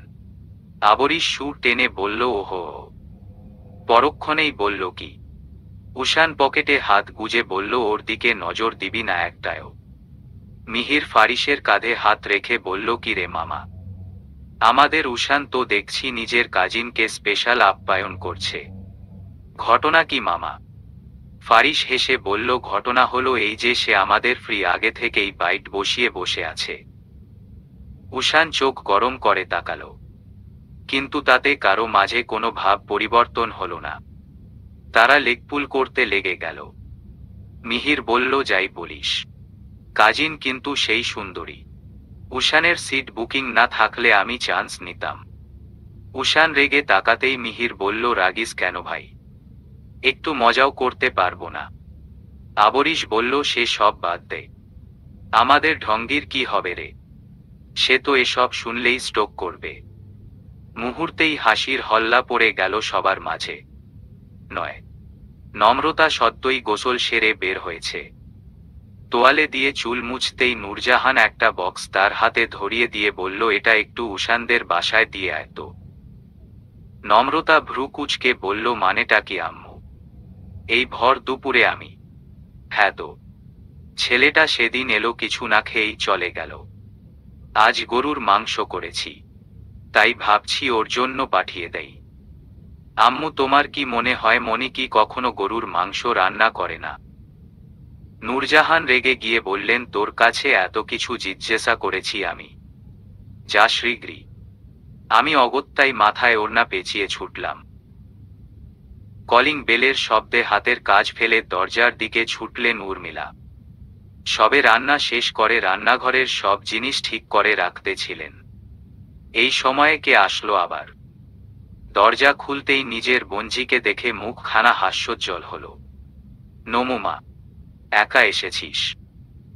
আবরীশ সুর টেনে বলল, ওহো। পরক্ষণেই বলল, কি? উষান পকেটে হাত গুজে বলল, ওর দিকে নজর দিবি না একটাও। মিহির ফারিসের কাঁধে হাত রেখে বলল, কি রে মামা? আমাদের উষান তো দেখছি নিজের কাজিনকে স্পেশাল আপ্যায়ন করছে। ঘটনা কি মামা? ফারিস হেসে বলল, ঘটনা হলো এই যে সে আমাদের ফ্রি আগে থেকেই বাইট বসিয়ে বসে আছে। উষান চোখ গরম করে তাকালো, কিন্তু তাতে কারো মাঝে কোনো ভাব পরিবর্তন হলো না। তারা লেকপুল করতে লেগে গেল। মিহির বলল, যাই বলিস, কাজিন কিন্তু সেই সুন্দরী। উষানের সিট বুকিং না থাকলে আমি চান্স নিতাম। উষান রেগে তাকাতেই মিহির বলল, রাগিস কেন ভাই? একটু মজাও করতে পারবো না? আবরীশ বলল, সে সব বাদ দে, আমাদের ঢঙ্গির কি হবে রে? সে তো এসব শুনলেই স্ট্রোক করবে। মুহূর্তেই হাসির হল্লা পড়ে গেল সবার মাঝে। নয়, নম্রতা সদ্যই গোসল সেরে বের হয়েছে। তোয়ালে দিয়ে চুল মুছতেই নূরজাহান একটা বক্স তার হাতে ধরিয়ে দিয়ে বলল, এটা একটু উষানদের বাসায় দিয়ে আয় তো। নম্রতা ভ্রু কুঁচকে বলল, মানেটা কি আম্মু? এই ভর দুপুরে আমি? হ্যাঁ তো, ছেলেটা সেদিন এলো কিছু না খেয়েই চলে গেল। আজ গরুর মাংস করেছি, তাই ভাবছি ওর জন্য পাঠিয়ে দেই। আম্মু, তোমার কি মনে হয় মনি কি কখনো গরুর মাংস রান্না করে না? নূরজাহান রেগে গিয়ে বললেন, তোর কাছে এত কিছু জিজ্ঞাসা করেছি আমি, যা শ্রীগ্রী। আমি অগত্যাই মাথায় ওড়না পেঁচিয়ে ছুটলাম। কলিং বেলের শব্দে হাতের কাজ ফেলে দরজার দিকে ছুটলেন উর্মিলা। সবে রান্না শেষ করে রান্নাঘরের সব জিনিস ঠিক করে রাখতে ছিলেন। এই সময়ে কে আসলো আবার? দরজা খুলতেই নিজের বঞ্জিকে দেখে মুখখানা হাস্যোজ্জ্বল হল। নমুমা, একা এসেছিস?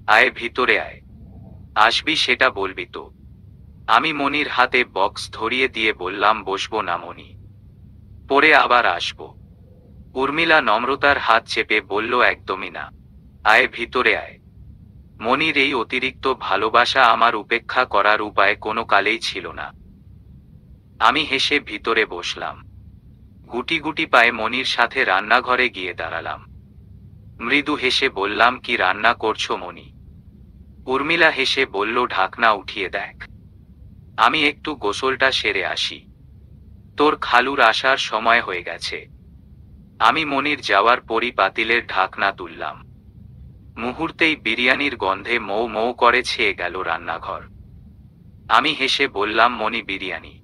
আয় ভিতরে আয়। আসবি সেটা বলবি তো? আমি মনির হাতে বক্স ধরিয়ে দিয়ে বললাম, বসবো না মনি, পরে আবার আসবো। উর্মিলা নম্রতার হাত চেপে বলল, একদমই না, আয় ভিতরে আয়। মনির এই অতিরিক্ত ভালোবাসা আমার উপেক্ষা করার উপায় কোনো কালেই ছিল না। আমি হেসে ভিতরে বসলাম। গুটি গুটি পায়ে মনির সাথে রান্নাঘরে গিয়ে দাঁড়ালাম। মৃদু হেসে বললাম, কি রান্না করছো মনি? উর্মিলা হেসে বলল, ঢাকনা উঠিয়ে দেখ, আমি একটু গোসলটা সেরে আসি। তোর খালুর আসার সময় হয়ে গেছে। আমি মনির যাওয়ার পরই পাতিলের ঢাকনা তুললাম। মুহূর্তেই বিরিয়ানির গন্ধে মৌ মৌ করে ছেয়ে গেল রান্নাঘর। আমি হেসে বললাম, মনি বিরিয়ানি।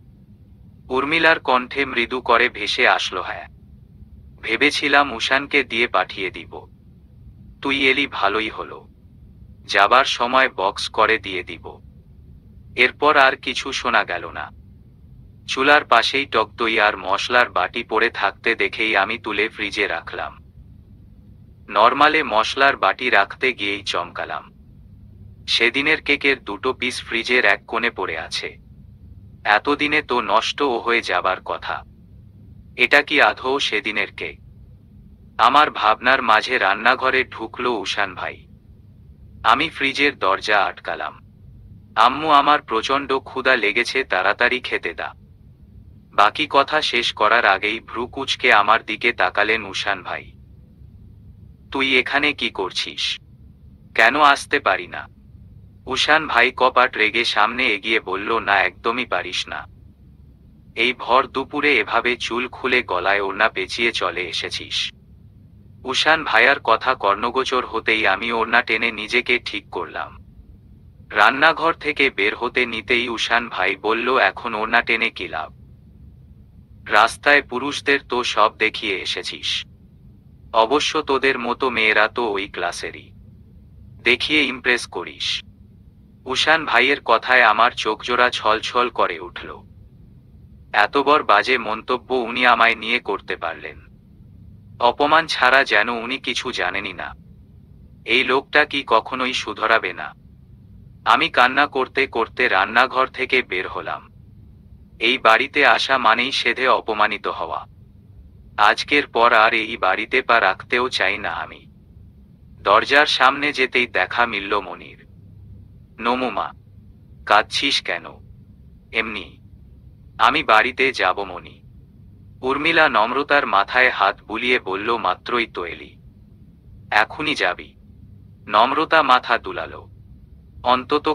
উর্মিলার কণ্ঠে মৃদু করে ভেসে আসলো, হ্যাঁ। ভেবেছিলাম উষানকে দিয়ে পাঠিয়ে দিব। তুই এলি ভালোই হলো। যাবার সময় বক্স করে দিয়ে দিব। এরপর আর কিছু শোনা গেল না। চুলার পাশেই টক দই আর মশলার বাটি পড়ে থাকতে দেখেই আমি তুলে ফ্রিজে রাখলাম। নরমালে মশলার বাটি রাখতে গিয়েই চমকালাম। সেদিনের কেকের 2টো পিস ফ্রিজের এক কোণে পড়ে আছে। এতদিনে তো নষ্ট হয়ে যাবার কথা। এটা কি আদৌ সেদিনের কেক? আমার ভাবনার মাঝে রান্নাঘরে ঢুকলো উষান ভাই। আমি ফ্রিজের দরজা আটকালাম। আম্মু, আমার প্রচণ্ড ক্ষুধা লেগেছে, তাড়াতাড়ি খেতে দা। বাকি কথা শেষ করার আগেই ভ্রু কুঁচকে আমার দিকে তাকালেন উষান ভাই। তুই এখানে কি করছিস? কেন আসতে পারি না? উষান ভাই কপাট রেগে সামনে এগিয়ে বলল, না, একদমই পারিস না। এই ভর দুপুরে এভাবে চুল খুলে গলায় ওড়না পেঁচিয়ে চলে এসেছিস। উষান ভাইয়ার কথা কর্ণগোচর হতেই আমি ওড়না টেনে নিজেকে ঠিক করলাম। রান্নাঘর থেকে বের হতে নিতেই উষান ভাই বলল, এখন ওড়না টেনে কি লাভ? রাস্তায় পুরুষদের তো সব দেখিয়ে এসেছিস। অবশ্য তোদের মতো মেয়েরা তো ওই ক্লাসেরই। দেখিয়ে ইমপ্রেস করিস। উষান ভাইয়ের কথায় আমার চোখজোড়া ছলছল করে উঠল। এত বড় বাজে মন্তব্য উনি আমায় নিয়ে করতে পারলেন? অপমান ছাড়া যেন উনি কিছু জানেনই না। এই লোকটা কি কখনোই শুধরাবে না? আমি কান্না করতে করতে রান্নাঘর থেকে বের হলাম। এই বাড়িতে আসা মানেই সেধে অপমানিত হওয়া। আজকের পর আর এই বাড়িতে পা রাখতেও চাই না আমি। দরজার সামনে যেতেই দেখা মিলল মনির। নমুমা, কাঁদছিস কেন? এমনি। আমি বাড়িতে যাব মনি। উর্মিলা নম্রতার মাথায় হাত বুলিয়ে বলল, মাত্রই তো এলি, এখনই যাবি? নম্রতা মাথা দুলালো। অন্তত